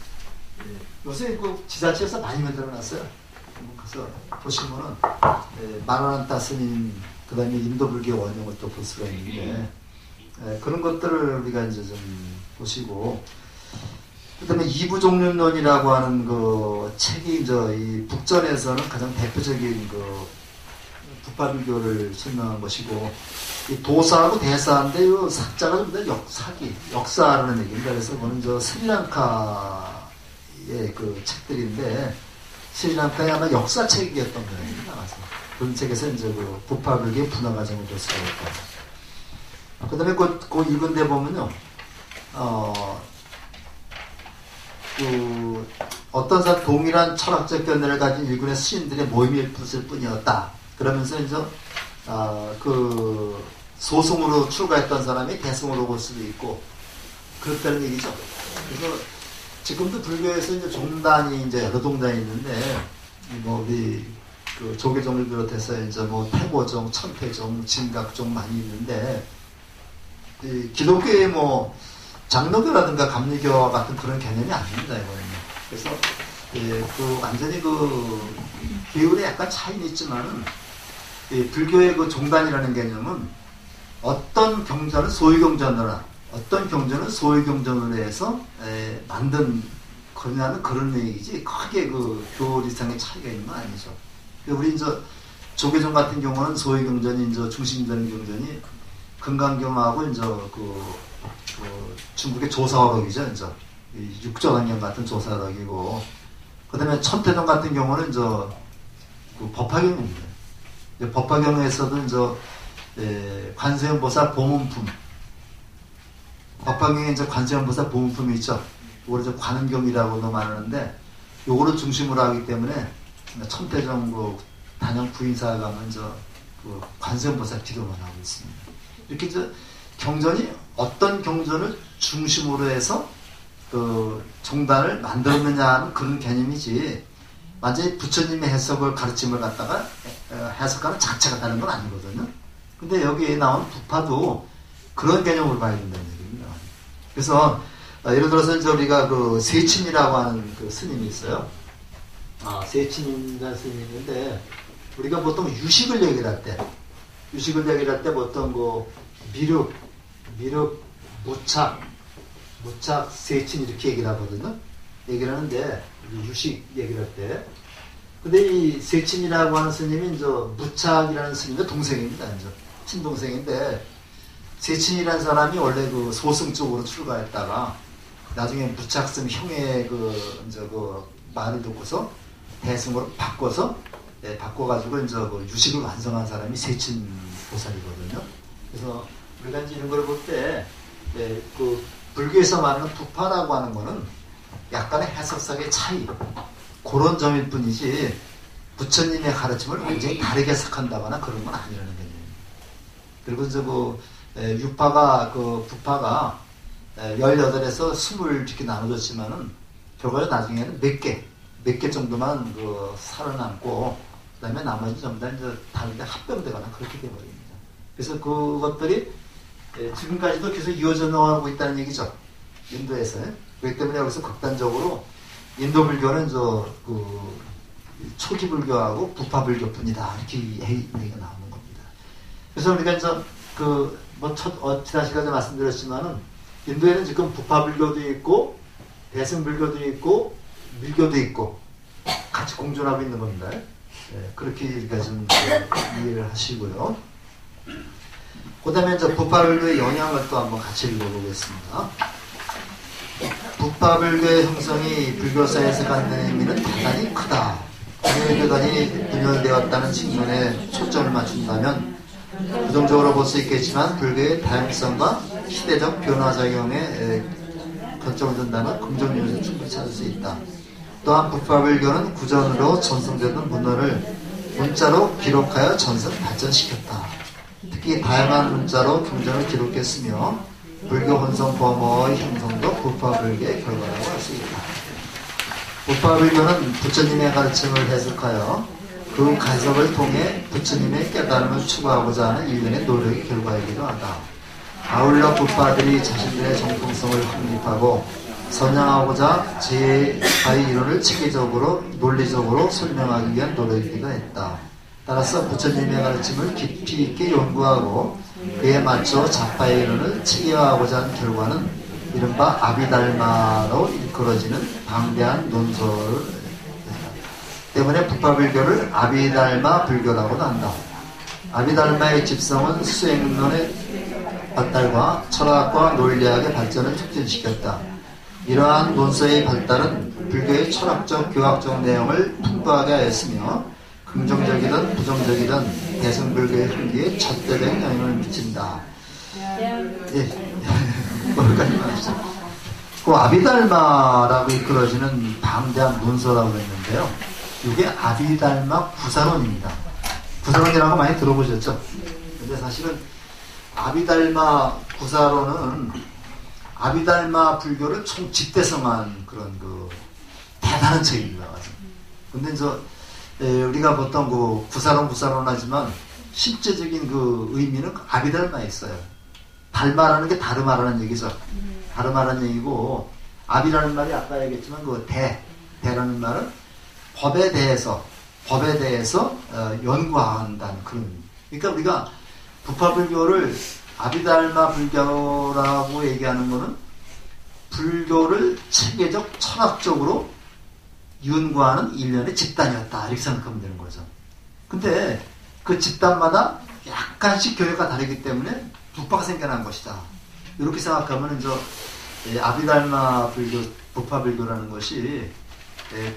요새 그 지자체에서 많이 만들어 놨어요. 한번 가서 보시면은, 마라난타 스님, 그 다음에 인도 불교 원형을 또 볼 수가 있는데, 그런 것들을 우리가 이제 좀 보시고, 그 다음에 이부종륜론이라고 하는 그 책이 이제 이 북전에서는 가장 대표적인 그 북파불교를 설명한 것이고, 이 도사하고 대사인데 이 사자가 좀 더 역사라는 얘기입니다. 그래서 그거는 스리랑카의 그 책들인데, 스리랑카의 아마 역사책이었던 거예요. 나와서. 그런 책에서 이제 그 북파불교의 분화 과정을 볼 수가 있다. 그 다음에 그 읽은 데 보면요, 어떤 사람 동일한 철학적 견해를 가진 일군의 스님들의 모임일 뿐이었다. 그러면서 이제, 그 소승으로 출가했던 사람이 대승으로 올 수도 있고, 그렇다는 얘기죠. 그래서 지금도 불교에서 이제 종단이 이제 여러 종단이 있는데, 우리 그 조계종을 비롯해서 이제 태고종, 천태종, 진각종 많이 있는데, 이 기독교의 장로교라든가 감리교와 같은 그런 개념이 아닙니다, 이거는. 그래서, 그 완전히 그 비율에 약간 차이는 있지만은, 불교의 그 종단이라는 개념은 어떤 경전은 소유경전으로, 어떤 경전은 소유경전으로 해서 만든 거냐는 그런 얘기지, 크게 그 교리상의 차이가 있는 건 아니죠. 우리 이제 조계종 같은 경우는 소유경전이 이제 중심되는 경전이 금강경하고 이제 그 중국의 조사어록이죠. 이제 육조단경 같은 조사어록이고, 그 다음에 천태종 같은 경우는 이제 그 법화경입니다. 법화경에서도 이제 관세음보살 보문품, 법화경에 이제 관세음보살 보문품이 있죠. 이걸 이제 관음경이라고도 말하는데, 요거를 중심으로 하기 때문에 천태종 그 단양 부인사에 가면 이제 그 관세음보살 기도만 하고 있습니다. 이렇게 이제 경전이 어떤 경전을 중심으로 해서 그 종단을 만들었느냐는 그런 개념이지, 완전히 부처님의 해석을 가르침을 갖다가 해석하는 자체가 다른 건 아니거든요. 근데 여기에 나온 부파도 그런 개념으로 봐야 된다는 얘기입니다. 그래서 예를 들어서 이제 우리가 그 세친이라고 하는 그 스님이 있어요. 세친이라는 스님이 있는데, 우리가 보통 유식을 얘기를 할 때 보통 그 미륵, 무착, 세친 이렇게 얘기를 하거든요. 얘기를 하는데, 유식 얘기를 할 때. 근데 이 세친이라고 하는 스님이 이제 무착이라는 스님의 동생입니다. 이제 친동생인데, 세친이라는 사람이 원래 그 소승 쪽으로 출가했다가, 나중에 무착스님 형의 이제 말을 듣고서 대승으로 바꿔가지고 이제 그 유식을 완성한 사람이 세친 보살이거든요. 그래서 우리가 이제 이런 걸 볼 때, 그 불교에서 말하는 부파라고 하는 거는 약간의 해석상의 차이, 그런 점일 뿐이지, 부처님의 가르침을 완전히 다르게 해석한다거나 그런 건 아니라는 개념입니다. 그리고 이제 부파가 18에서 20 이렇게 나눠졌지만은, 결과에 나중에는 몇 개 정도만 살아남고, 그 다음에 나머지 전부 다 이제 다른데 합병되거나 그렇게 돼버립니다. 그래서 그것들이 지금까지도 계속 이어져 나가고 있다는 얘기죠. 인도에서. 그렇기 때문에 여기서 극단적으로 인도 불교는 초기 불교하고 부파 불교뿐이다 이렇게 얘기가 나오는 겁니다. 그래서 우리가 이제 지난 시간에 말씀드렸지만은 인도에는 지금 부파 불교도 있고 대승 불교도 있고 밀교도 있고 같이 공존하고 있는 겁니다. 그렇게 우리가 좀 이해를 하시고요. 그 다음에 이제 부파불교의 영향을 또 한번 같이 읽어보겠습니다. 부파불교의 형성이 불교사에서 갖는 의미는 대단히 크다. 불교단이 분열되었다는 측면에 초점을 맞춘다면 부정적으로 볼 수 있겠지만 불교의 다양성과 시대적 변화작용에 결정을 둔다면 긍정적으로 충분히 찾을 수 있다. 또한 부파불교는 구전으로 전송되던 문헌을 문자로 기록하여 전선 발전시켰다. 특히 다양한 문자로 경전을 기록했으며 불교 혼성 범어의 형성도 부파불교의 결과라고 할 수 있다. 부파불교는 부처님의 가르침을 해석하여 그 가석을 통해 부처님의 깨달음을 추구하고자 하는 일련의 노력의 결과이기도 하다. 아울러 부파들이 자신들의 정통성을 확립하고 선양하고자 제8의 이론을 체계적으로 논리적으로 설명하기 위한 노력이기도 했다. 따라서 부처님의 가르침을 깊이 있게 연구하고 그에 맞춰 자파의 이론을 체계화하고자 한 결과는 이른바 아비달마로 일컬어지는 방대한 논설을 때문에 부파불교를 아비달마 불교라고도 한다. 아비달마의 집성은 수행론의 발달과 철학과 논리학의 발전을 촉진시켰다. 이러한 논서의 발달은 불교의 철학적, 교학적 내용을 풍부하게 하였으며 긍정적이든 부정적이든 대승불교의 흥기에 잣대된 영향을 미친다. 거기까지만 하시죠. 그 아비달마라고 이끌어지는 방대한 논서라고 했는데요. 이게 아비달마 구사론입니다. 구사론이라고 많이 들어보셨죠? 근데 사실은 아비달마 구사론은 아비달마 불교를 총 집대성한 그런 대단한 책입니다. 근데 우리가 보통 구사론 하지만 실제적인 의미는 아비달마에 있어요. 달마라는 게 다르마라는 얘기죠. 다르마라는 얘기고, 아비라는 말이 아까 얘기했지만 대라는 말은 법에 대해서 연구한다는 그런 의미. 그러니까 우리가 부파불교를 아비달마 불교라고 얘기하는 거는 불교를 체계적 철학적으로 연구하는 일련의 집단이었다 이렇게 생각하면 되는 거죠. 근데 그 집단마다 약간씩 교회가 다르기 때문에 부파가 생겨난 것이다. 이렇게 생각하면 아비달마 불교, 부파불교라는 것이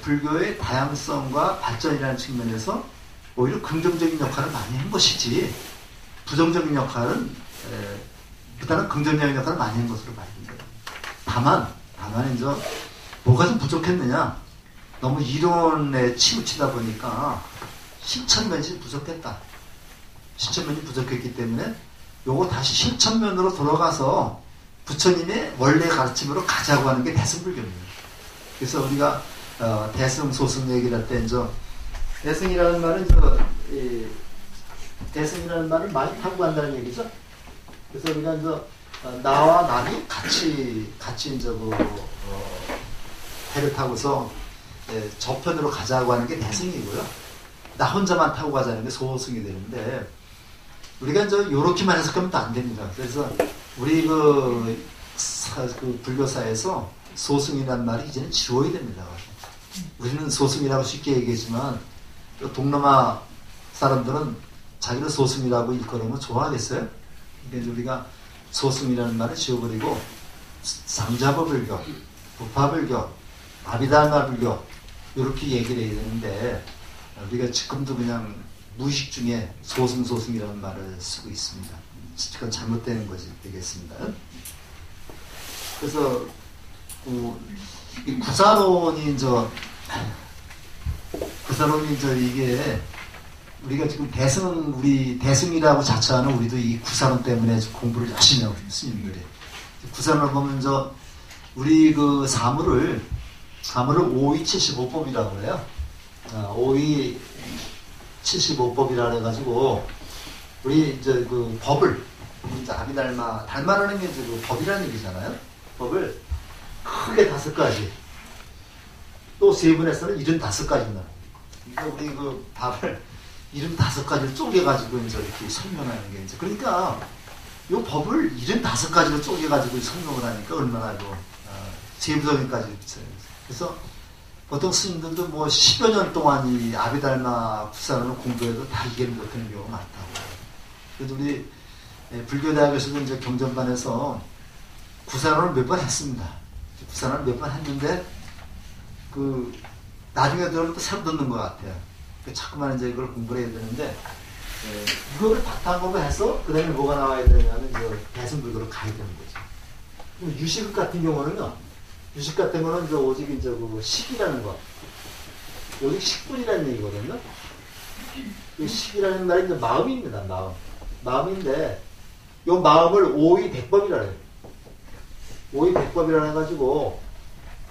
불교의 다양성과 발전이라는 측면에서 오히려 긍정적인 역할을 많이 한 것이지 부정적인 역할은 일단은 긍정적인 역할을 많이 한 것으로 봐집니다. 다만 뭐가 좀 부족했느냐? 너무 이론에 치우치다 보니까 실천면이 부족했다. 실천면이 부족했기 때문에 요거 다시 실천면으로 돌아가서 부처님의 원래 가르침으로 가자고 하는 게 대승불교입니다. 그래서 우리가 대승, 소승 얘기를 할 때 대승이라는 말은 대승이라는 말을 많이 타고 간다는 얘기죠. 그래서 우리가 나와 남이 같이 배를 타고서 저편으로 가자고 하는 게 대승이고요. 나 혼자만 타고 가자는 게 소승이 되는데 우리가 요렇게만 해석하면 또 안 됩니다. 그래서 우리 불교사에서 소승이라는 말이 이제는 지워야 됩니다. 우리는 소승이라고 쉽게 얘기하지만 동남아 사람들은 자기는 소승이라고 일컬으면 좋아하겠어요? 그래서 우리가 소승이라는 말을 지워버리고 상자보불교, 부파불교, 아비달마 불교 이렇게 얘기를 해야 되는데 우리가 지금도 그냥 무의식 중에 소승이라는 말을 쓰고 있습니다. 그건 잘못되는 것이 되겠습니다. 그래서 이 구사론이 이게 우리가 지금 대승이라고 자처하는 우리도 이 구사론 때문에 공부를 열심히 하고 있습니다. 스님들이 구사론을 보면 우리 사물을 5위 75법이라고 그래요. 5위 75법이라 해가지고 우리 법을 달마라는 게 법이라는 얘기잖아요. 법을 크게 5가지 또 세분해서는 75가지나 우리 그 밥을 75가지로 쪼개가지고 이제 이렇게 설명하는 게 이제 그러니까 이 법을 75가지로 쪼개가지고 설명을 하니까 얼마나 세부적인까지 있어요. 그래서 보통 스님들도 뭐 10여 년 동안 이 아비달마 구사론을 공부해도 다 이해를 못하는 경우가 많다고. 그래도 우리 불교대학에서도 이제 경전반에서 구사론을 몇 번 했습니다. 구사론을 몇 번 했는데 나중에 들으면 또 새로 듣는 것 같아요. 자꾸만 이제 이걸 공부를 해야 되는데 이거를 바탕으로 해서 그 다음에 뭐가 나와야 되냐면 대승불교로 가야 되는 거죠. 유식 같은 경우는요. 유식 같은 거는 이제 오직 이제 식이라는 거. 오직 식분이라는 얘기거든요. 이 식이라는 말이 이제 마음입니다. 마음인데 이 마음을 오의백법이라 해요. 오의백법이라 해가지고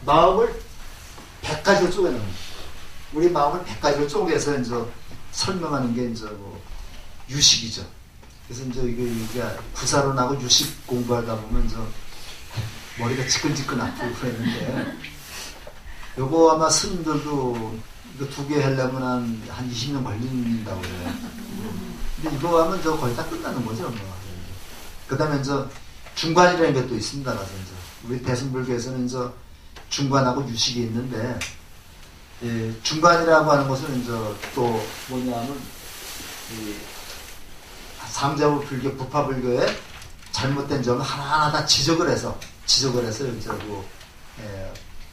마음을 100가지로 쪼개는 거예요. 우리 마음을 100가지로 쪼개서 이제 설명하는 게 이제 유식이죠. 그래서 이제 이게 구사론하고 유식 공부하다 보면 이제 머리가 지끈지끈 아프고 그랬는데 요거 아마 스님들도 이거 2개 하려면 한 20년 걸린다고 그래요. 근데 이거 하면 거의 다 끝나는 거죠. 그 다음에 이제 중관이라는 게 또 있습니다. 그래서 이제 우리 대승불교에서는 이제 중관하고 유식이 있는데 중관이라고 하는 것은 이제 또 뭐냐면 상자부 불교, 부파불교의 잘못된 점을 하나하나 다 지적을 해서 이제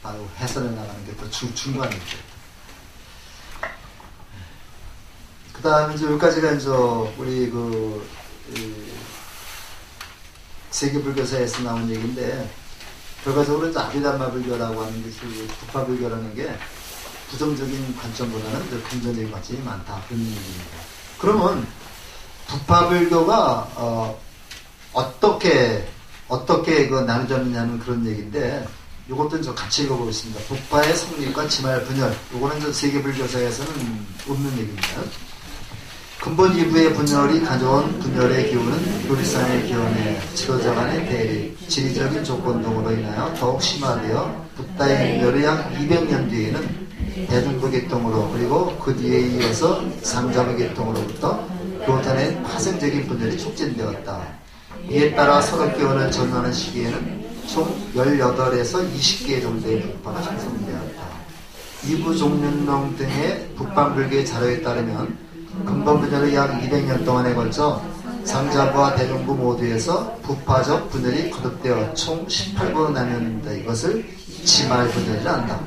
바로 해설해 나가는 게 또 중관이죠. 그 다음에 이제 여기까지가 이제 우리 세계불교사에서 나온 얘기인데, 결과적으로 이제 아비담마 불교라고 하는 것이 부파불교라는 게 부정적인 관점보다는 이제 긍정적인 관점이 많다. 그런 얘기입니다. 그러면 부파불교가 어떻게 나누졌느냐는 그런 얘기인데, 이것도 좀 같이 읽어보겠습니다. 부파의 성립과 지말 분열. 이거는 저 세계불교사에서는 없는 얘기입니다. 근본 이부의 분열이 가져온 분열의 기운은 교리상의 기원에 지도자 간의 대립, 지리적인 조건 등으로 인하여 더욱 심화되어 북다의 분열이 약 200년 뒤에는 대중부 계통으로, 그리고 그 뒤에 이어서 상자부 계통으로부터 교단의 파생적인 분열이 촉진되었다. 이에 따라 서로 기원을 전환하는 시기에는 총 18에서 20개 정도의 부파가 형성되었다. 이부 종륜론 등의 북방불교의 자료에 따르면 근본 분열이 약 200년 동안에 걸쳐 상자부와 대중부 모두에서 부파적 분열이 거듭되어 총 18부로 나뉘었는데, 이것을 지말 분열이라 한다.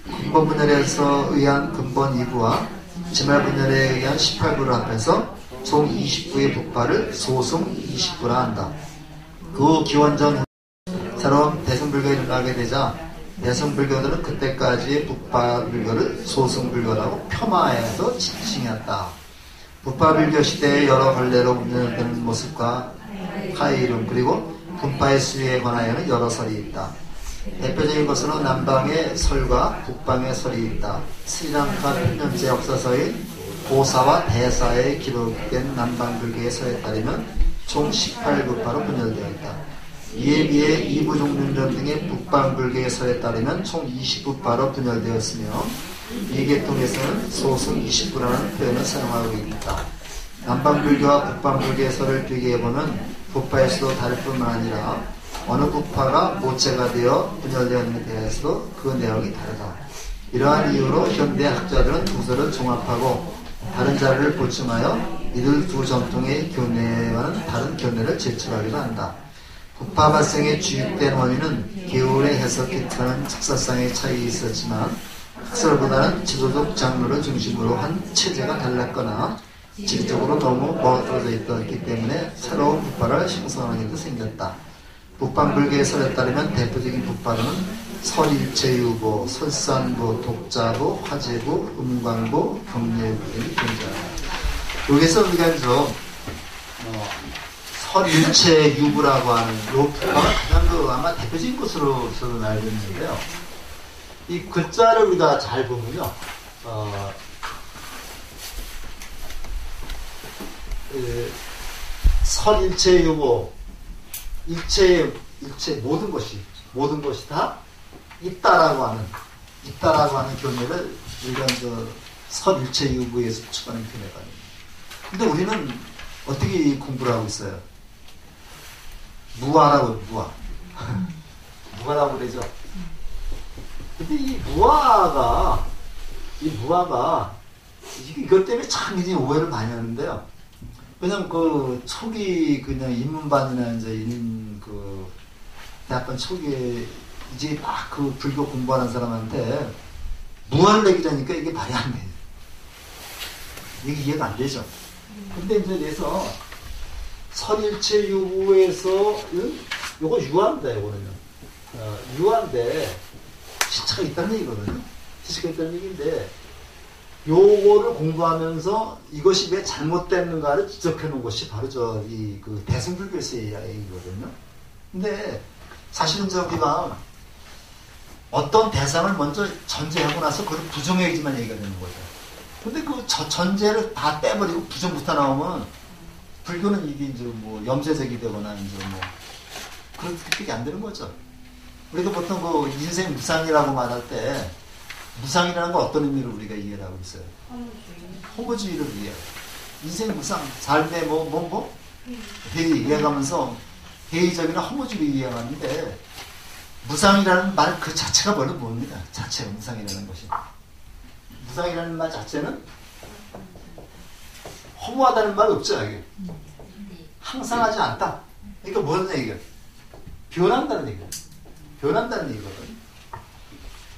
근본 분열에서 의한 근본 2부와 지말 분열에 의한 18부를 합해서 총 20부의 부파를 소승 20부라 한다. 그 기원전 새로운 대승불교에 일어나게 되자 대승불교들은 그때까지의 부파불교를 소승불교라고 폄하해서 지칭했다. 부파불교 시대의 여러 걸레로 분열되는 모습과 하의 이름, 그리고 분파의 수위에 관하여는 여러 설이 있다. 대표적인 것으로 남방의 설과 북방의 설이 있다. 스리랑카 편년제 역사서인 고사와 대사에 기록된 남방불교의 설에 따르면 총 18부파로 분열되어 있다. 이에 비해 이부종륜전 등의 북방불교의 설에 따르면 총 20부파로 분열되었으며, 이 계통에서는 소승 20부라는 표현을 사용하고 있다. 남방불교와 북방불교의 설을 비교해보면 부파의 수도 다를 뿐만 아니라 어느 부파가 모체가 되어 분열되었는지에 대해서도 그 내용이 다르다. 이러한 이유로 현대 학자들은 두 설을 종합하고 다른 자료를 보충하여 이들 두 전통의 교내와는 다른 교내를 제출하기도 한다. 부파 발생의 주입된 원인은 계율의 해석에 따른 특사상의 차이가 있었지만, 학설보다는 지도적 장르를 중심으로 한 체제가 달랐거나 지리적으로 너무 멀어져 있었기 때문에 새로운 부파를 형성하는 일도 생겼다. 북방불교의 설에 따르면 대표적인 부파로는 설일체유보, 설산부, 독자부, 화재부, 음광부, 경례부 등이 존재한다. 여기서 우리가 이제 설일체유부라고 하는 이 부파가 가장 아마 대표적인 것으로 저는 알고 있는데요. 이 글자를 우리가 잘 보면요, 설일체유보, 일체 모든 것이 다 있다라고 하는 교내를 우리가 이제 설일체유부에서 추가하는 표현이거든요. 근데 우리는 어떻게 공부를 하고 있어요? 무아라고, 무아. 무아라고 그러죠. 근데 이 무아가 이것 때문에 참 이제 오해를 많이 하는데요. 왜냐면 그 초기 그냥 인문반이나 이제 대학원 초기에 이제 막 그 불교 공부하는 사람한테 무아를 얘기하니까 이게 말이 안 돼요. 이게 이해가 안 되죠. 근데 이제 그래서 설일체유부에서 요거 유아입니다. 요거는요. 유아인데 시차가 있다는 얘기거든요. 시차가 있다는 얘기인데 요거를 공부하면서 이것이 왜 잘못됐는가를 지적해 놓은 것이 바로 그 대승불교에서의 얘기거든요. 근데 사실은 우리가 어떤 대상을 먼저 전제하고 나서 그걸 부정해야지만 얘기가 되는 거죠. 근데 그 전제를 다 빼버리고 부정부터 나오면 불교는 이게 이제 뭐 염세적이 되거나 이제 뭐 그렇게 안 되는 거죠. 우리가 보통 그 인생 무상이라고 말할 때 무상이라는 건 어떤 의미로 우리가 이해를 하고 있어요? 허무주의를 이해해요. 인생 무상, 삶의 이해가면서 회의적이나 허무주의 이해하는데 무상이라는 말 그 자체가 원래 뭡니까? 자체가 무상이라는 것이. 무상이라는 말 자체는 허무하다는 말 없죠, 이게. 항상 하지 않다. 그러니까 무슨 얘기예요? 변한다는 얘기예요. 변한다는 얘기거든요.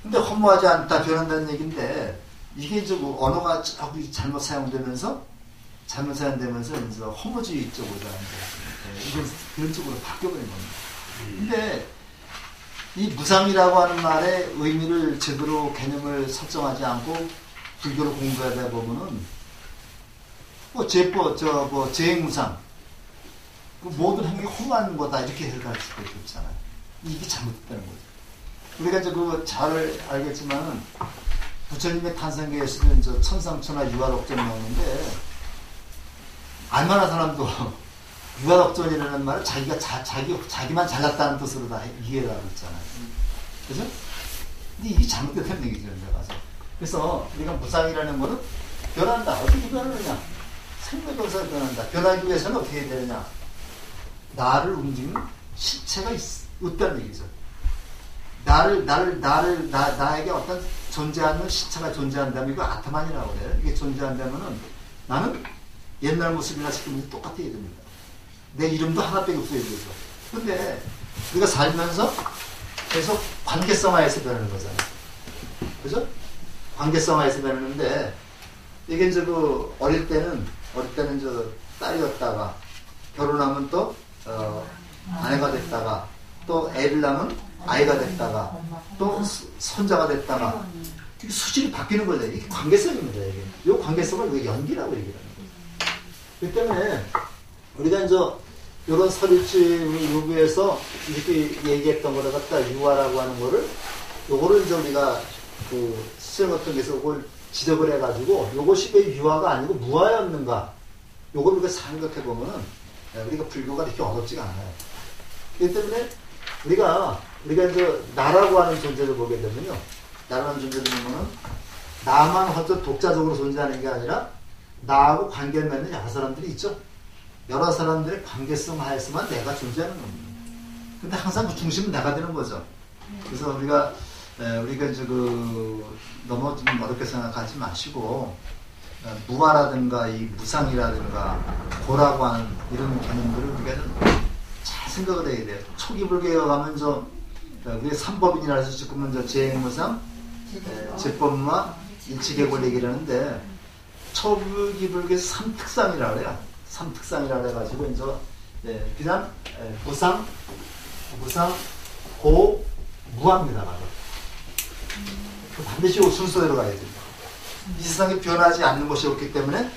근데 허무하지 않다, 변한다는 얘기인데 이게 이제 뭐 언어가 잘못 사용되면서 이제 허무주의 쪽으로 이건 그런 쪽으로 바뀌어버린 겁니다. 근데 이 무상이라고 하는 말의 의미를 제대로 개념을 설정하지 않고 불교를 공부하다 보면은 재행무상 그 모든 행위 허무한 거다 이렇게 해석할 수밖에 없잖아요. 이게 잘못됐다는 거죠. 우리가 이제 그거 잘 알겠지만은 부처님의 탄생계에서는 저 천상천하 유아덕전 나오는데 얼마나 사람도 유아덕전이라는 말을 자기만 잘났다는 뜻으로 다 이해를 하고 있잖아요. 그죠? 근데 이게 잘못됐다는 얘기죠, 내가. 그래서 우리가 무상이라는 거는 변한다. 어떻게 변하느냐? 생명동사 변한다. 변하기 위해서는 어떻게 해야 되느냐? 나를 움직이는 실체가 없다는 얘기죠. 나에게 어떤 존재하는 시차가 존재한다면 이거 아타만이라고 그래요. 이게 존재한다면은 나는 옛날 모습이나 지금 모습이 똑같아야 됩니다. 내 이름도 하나밖에 없어야 되죠. 근데 우리가 살면서 계속 관계성화해서 변하는 거잖아요. 그죠? 관계성화해서 변하는데 이게 이제 그 어릴 때는 저 딸이었다가 결혼하면 또 아내가 됐다가 또 애를 낳으면 아이가 됐다가 또 손자가 됐다가 수질이 바뀌는 거죠. 이게 관계성입니다. 이게. 이 관계성을 우리가 연기라고 얘기하는 거예요. 그렇기 때문에 우리가 이제 이런 설일체유부에서 이렇게 얘기했던 거를 갖다 유아라고 하는 거를 요거를 이제 우리가 그 수정 같은 데서 이걸 지적을 해가지고 요것이 왜 유아가 아니고 무아였는가 요걸 우리가 생각해 보면은 우리가 불교가 이렇게 어렵지가 않아요. 그렇기 때문에 우리가 이제 나라고 하는 존재를 보게 되면요. 나라는 존재를 보면은 나만 혼자 독자적으로 존재하는 게 아니라 나하고 관계를 맺는 여러 사람들이 있죠. 여러 사람들의 관계성 하에서만 내가 존재하는 겁니다. 근데 항상 그 중심은 내가 되는 거죠. 그래서 우리가 이제 너무 좀 어렵게 생각하지 마시고 무아라든가 이 무상이라든가 고라고 하는 이런 개념들을 우리가 좀 잘 생각을 해야 돼요. 초기 불교에 가면 우리 삼법인이라 해서 지금은 재행무상, 제법마, 일치계골 얘기를 하는데 초기 불교에서 삼특상이라고 그래요. 삼특상이라고 해가지고 이제 그냥 무상, 고, 무합니다. 반드시 순서대로 가야 됩니다. 이 세상에 변하지 않는 것이 없기 때문에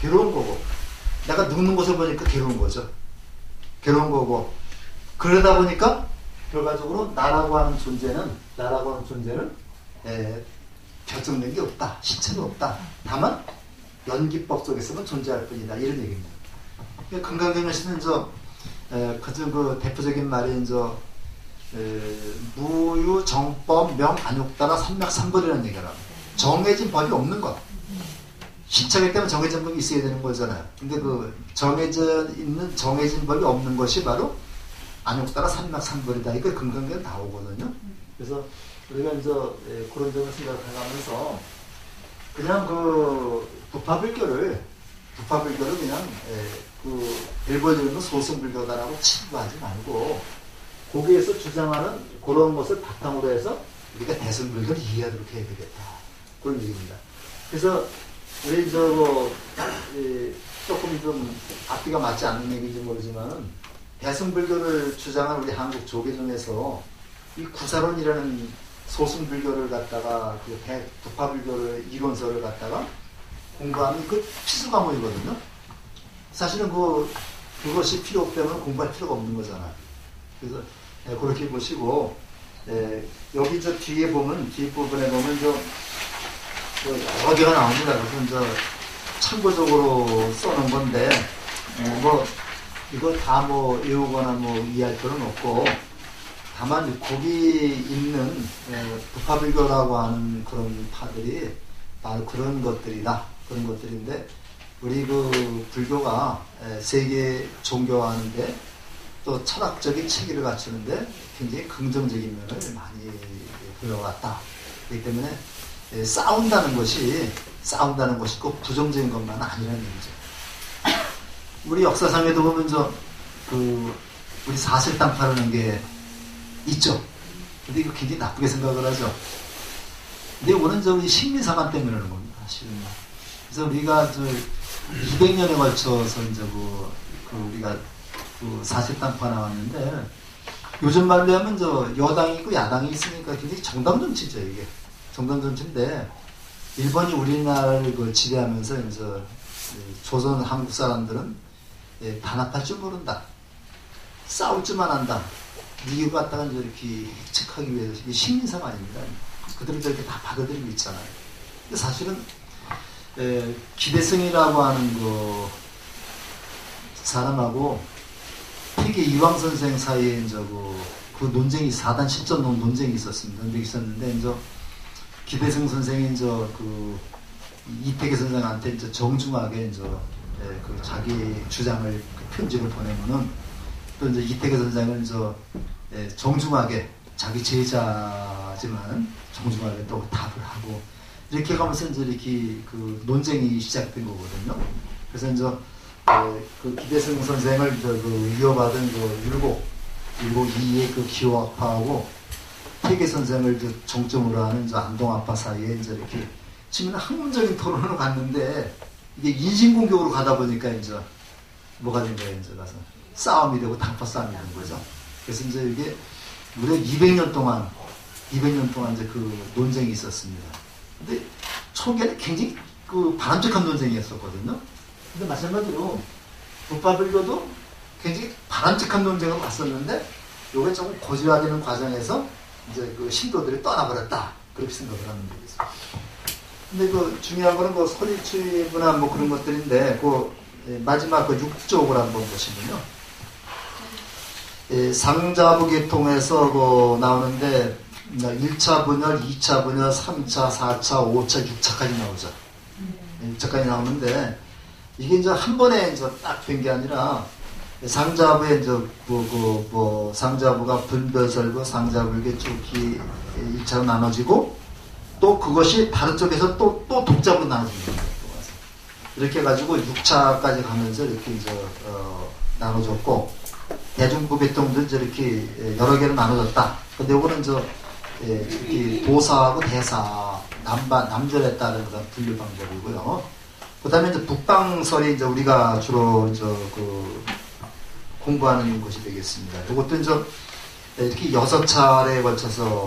괴로운 거고 내가 늙는 것을 보니까 괴로운 거죠. 괴로운 거고 그러다 보니까 결과적으로 나라고 하는 존재는 결정력이 없다. 실체도 없다. 다만 연기법 속에서는 존재할 뿐이다. 이런 얘기입니다. 금강경에서는 그 대표적인 말이 무유, 정법, 명, 안욕따라 삼맥삼벌이라는 얘기를 합니다. 정해진 법이 없는 것. 신청에 때문에 정해진 법이 있어야 되는 거잖아요. 근데 그 정해진 법이 없는 것이 바로 안욕따라 삼막삼벌이다. 이거 근간계가 나오거든요. 그래서 우리가 이제 그런 점을 생각하면서 그냥 그 부파불교를 그냥 그 일본적인 소승불교다라고 치부하지 말고 거기에서 주장하는 그런 것을 바탕으로 해서 우리가 대승불교를 이해하도록 해야 되겠다. 그런 얘기입니다. 그래서 우리 조금 좀 앞뒤가 맞지 않는 얘기인지 모르지만은 대승불교를 주장한 우리 한국 조계 중에서 이 구사론이라는 소승불교를 갖다가 그 부파불교를 이론서를 갖다가 공부하면 그 필수 과목이거든요. 사실은 그것이 필요 없다면 공부할 필요가 없는 거잖아요. 그래서 그렇게 보시고 여기 저 뒤에 보면 뒷부분에 보면 여러 개가 나옵니다. 그래서 참고적으로 써놓은 건데 이거 다 외우거나 이해할 필요는 없고 다만 거기 있는 부파불교라고 하는 그런 파들이 바로 그런 것들이다. 그런 것들인데 우리 그 불교가 세계 종교화하는데 또 철학적인 체계를 갖추는데 굉장히 긍정적인 면을 많이 보여왔다. 그렇기 때문에 싸운다는 것이 꼭 부정적인 것만 아니라는 얘기죠. 우리 역사상에도 보면 우리 사실당파라는 게 있죠. 근데 이거 굉장히 나쁘게 생각을 하죠. 근데 이거는 우리 식민사관 때문에 그러는 겁니다. 사실은. 그래서 우리가 200년에 걸쳐서 우리가 사실당파 나왔는데 요즘 말로 하면 여당이 있고 야당이 있으니까 굉장히 정당 정치죠, 이게. 정당 정치인데 일본이 우리나라를 지배하면서 조선 한국 사람들은 단합할 줄 모른다. 싸울 줄만 한다. 이거 갖다가 이렇게 해책하기 위해서 이게 식민사관입니다. 그들은 저렇게 다 받아들이고 있잖아요. 근데 사실은 기대승이라고 하는 사람하고 되게 이황 선생 사이에 그 논쟁이 4단 10전 논쟁이 있었는데 기대승 선생이 이태계 선생한테 정중하게 그 자기 주장을 편지를 보내면은 또 이태계 선생은 정중하게 자기 제자지만 정중하게 또 답을 하고 이렇게 가면서 이렇게 그 논쟁이 시작된 거거든요. 그래서 그 기대승 선생을 이어받은 율곡2의 그 기호학파하고 태계 선생을 정점으로 하는 안동학파 사이에 이렇게 치면 학문적인 토론을 갔는데 이게 인신공격으로 가다 보니까 뭐가 된 거예요, 가서. 싸움이 되고 당파 싸움이 된 거죠. 그래서 이게 무려 200년 동안 그 논쟁이 있었습니다. 근데 초기에는 굉장히 그 바람직한 논쟁이었었거든요. 근데 마찬가지로 부파불교도 굉장히 바람직한 논쟁을 봤었는데 요게 조금 고질화되는 과정에서 그 신도들이 떠나버렸다. 그렇게 생각을 하는 거겠죠. 근데 그 중요한 거는 서리추이부나 그런 것들인데 마지막 6쪽을 한번 보시면요. 상자부 계통에서 나오는데 1차 분열, 2차 분열, 3차, 4차, 5차, 6차까지 나오죠. 6차까지 나오는데 이게 한 번에 딱 된 게 아니라 상자부에 상자부가 분별설부, 상자부에게 쭉이 1차로 나눠지고 또 그것이 다른 쪽에서 또 독자부로 나눠집니다. 이렇게 해가지고 6차까지 가면서 이렇게 나눠졌고 대중부계통도 이렇게 여러 개로 나눠졌다. 근데 이거는 이렇게 도사하고 대사, 남절에 따른 그런 분류 방법이고요. 그 다음에 북방설이 우리가 주로 공부하는 것이 되겠습니다. 이것도 이렇게 6차례에 걸쳐서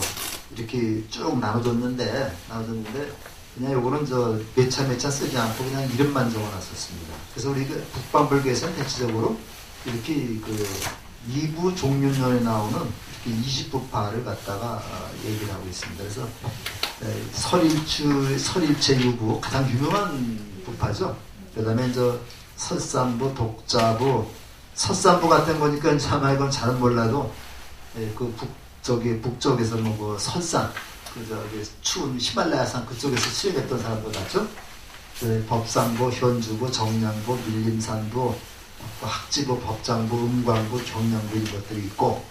이렇게 쭉 나눠졌는데 그냥 요거는 몇 차 쓰지 않고 그냥 이름만 적어놨었습니다. 그래서 우리 북방불교에서는 대체적으로 이렇게 2부 종륜론에 나오는 이렇게 20부파를 갖다가 얘기를 하고 있습니다. 그래서 설일체 유부 가장 유명한 부파죠. 그 다음에 설산부, 독자부, 설산부 같은 거니까 아마 이건 잘은 몰라도 북쪽에서 설산, 추운 히말라야산 그쪽에서 수행했던 사람들 같죠? 그 법상부, 현주부, 정량부, 밀림산부, 또 학지부, 법장부, 음광부, 경량부 이런 것들이 있고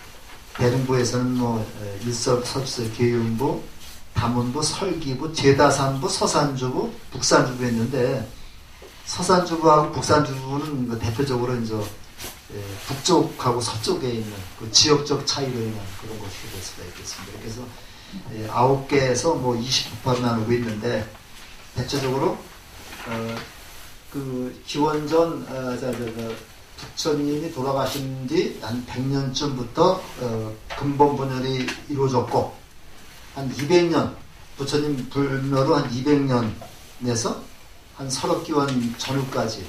대릉부에서는 뭐 일설, 서주설, 계윤부, 담운부, 설기부, 제다산부, 서산주부, 북산주부 있는데 서산주부하고 북산주부는 그 대표적으로 이제 북쪽하고 서쪽에 있는 그 지역적 차이로 인한 그런 것이 될 수가 있겠습니다. 그래서 9개에서 뭐 20부파로 나누고 있는데 대체적으로 그 기원전 부처님이 돌아가신 뒤 한 100년쯤부터 근본 분열이 이루어졌고 한 200년 부처님 불멸로 한 200년에서 한 설업기원 전후까지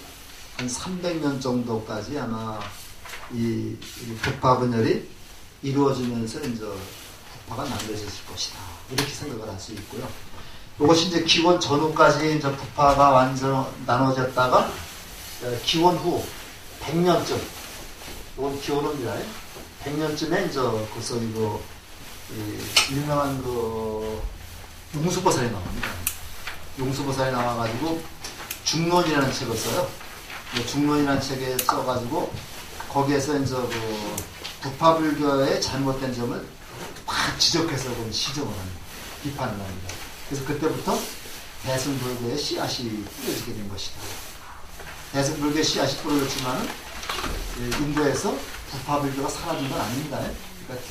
한 300년 정도까지 아마 이 부파 분열이 이루어지면서 이제 부파가 남겨졌을 것이다 이렇게 생각을 할 수 있고요. 이것이 이제 기원 전후까지 이제 부파가 완전 나눠졌다가 기원 후 100년쯤, 이건 기원입니다. 100년쯤에 이제 벌써 이거 유명한 그 용수보살이 나옵니다. 용수보살이 나와가지고 중론이라는 책을 써요. 중론이라는 책에 써가지고 거기에서 이제 그 부파불교의 잘못된 점을 막 지적해서 시정을 합니다. 비판을 합니다. 그래서 그때부터 대승불교의 씨앗이 뿌려지게 된 것이다. 대승불교의 씨앗이 뿌려졌지만 인도에서 부파불교가 사라진 건 아닙니다. 그러니까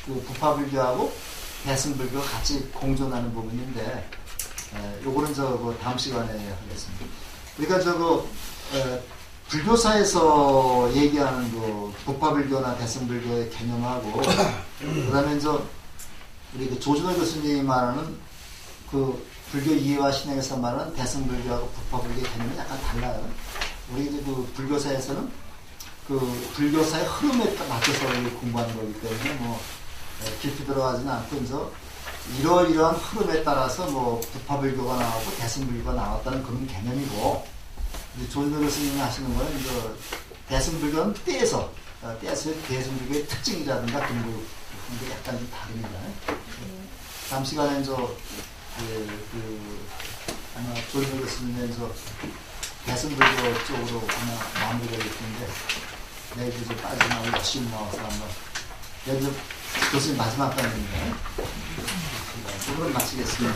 그 부파불교하고 대승불교가 같이 공존하는 부분인데 요거는 그 다음 시간에 하겠습니다. 그러니까 불교사에서 얘기하는 그 부파불교나 대승불교의 개념하고 그다음에 우리 그 조준호 교수님이 말하는 그 불교 이해와 신앙에서 말하는 대승불교하고 부파불교의 개념이 약간 달라요. 우리 그 불교사에서는 그 불교사의 흐름에 맞춰서 공부하는 거기 때문에 뭐 깊이 들어가지는 않고 이러이러한 흐름에 따라서 뭐 부파불교가 나왔고 대승불교가 나왔다는 그런 개념이고 조준호 교수님이 하시는 거는 대승불교는 떼서 대승불교의 특징이라든가 그런 게 약간 좀 다릅니다. 다음 시간에 아마 조준호 교수님의 대승불교 쪽으로 아마 마무리가 됐는데 내일 이제 빠지나고 열심히 나와서 한번 내일 교수님 마지막 강의입니다. 오늘은 마치겠습니다.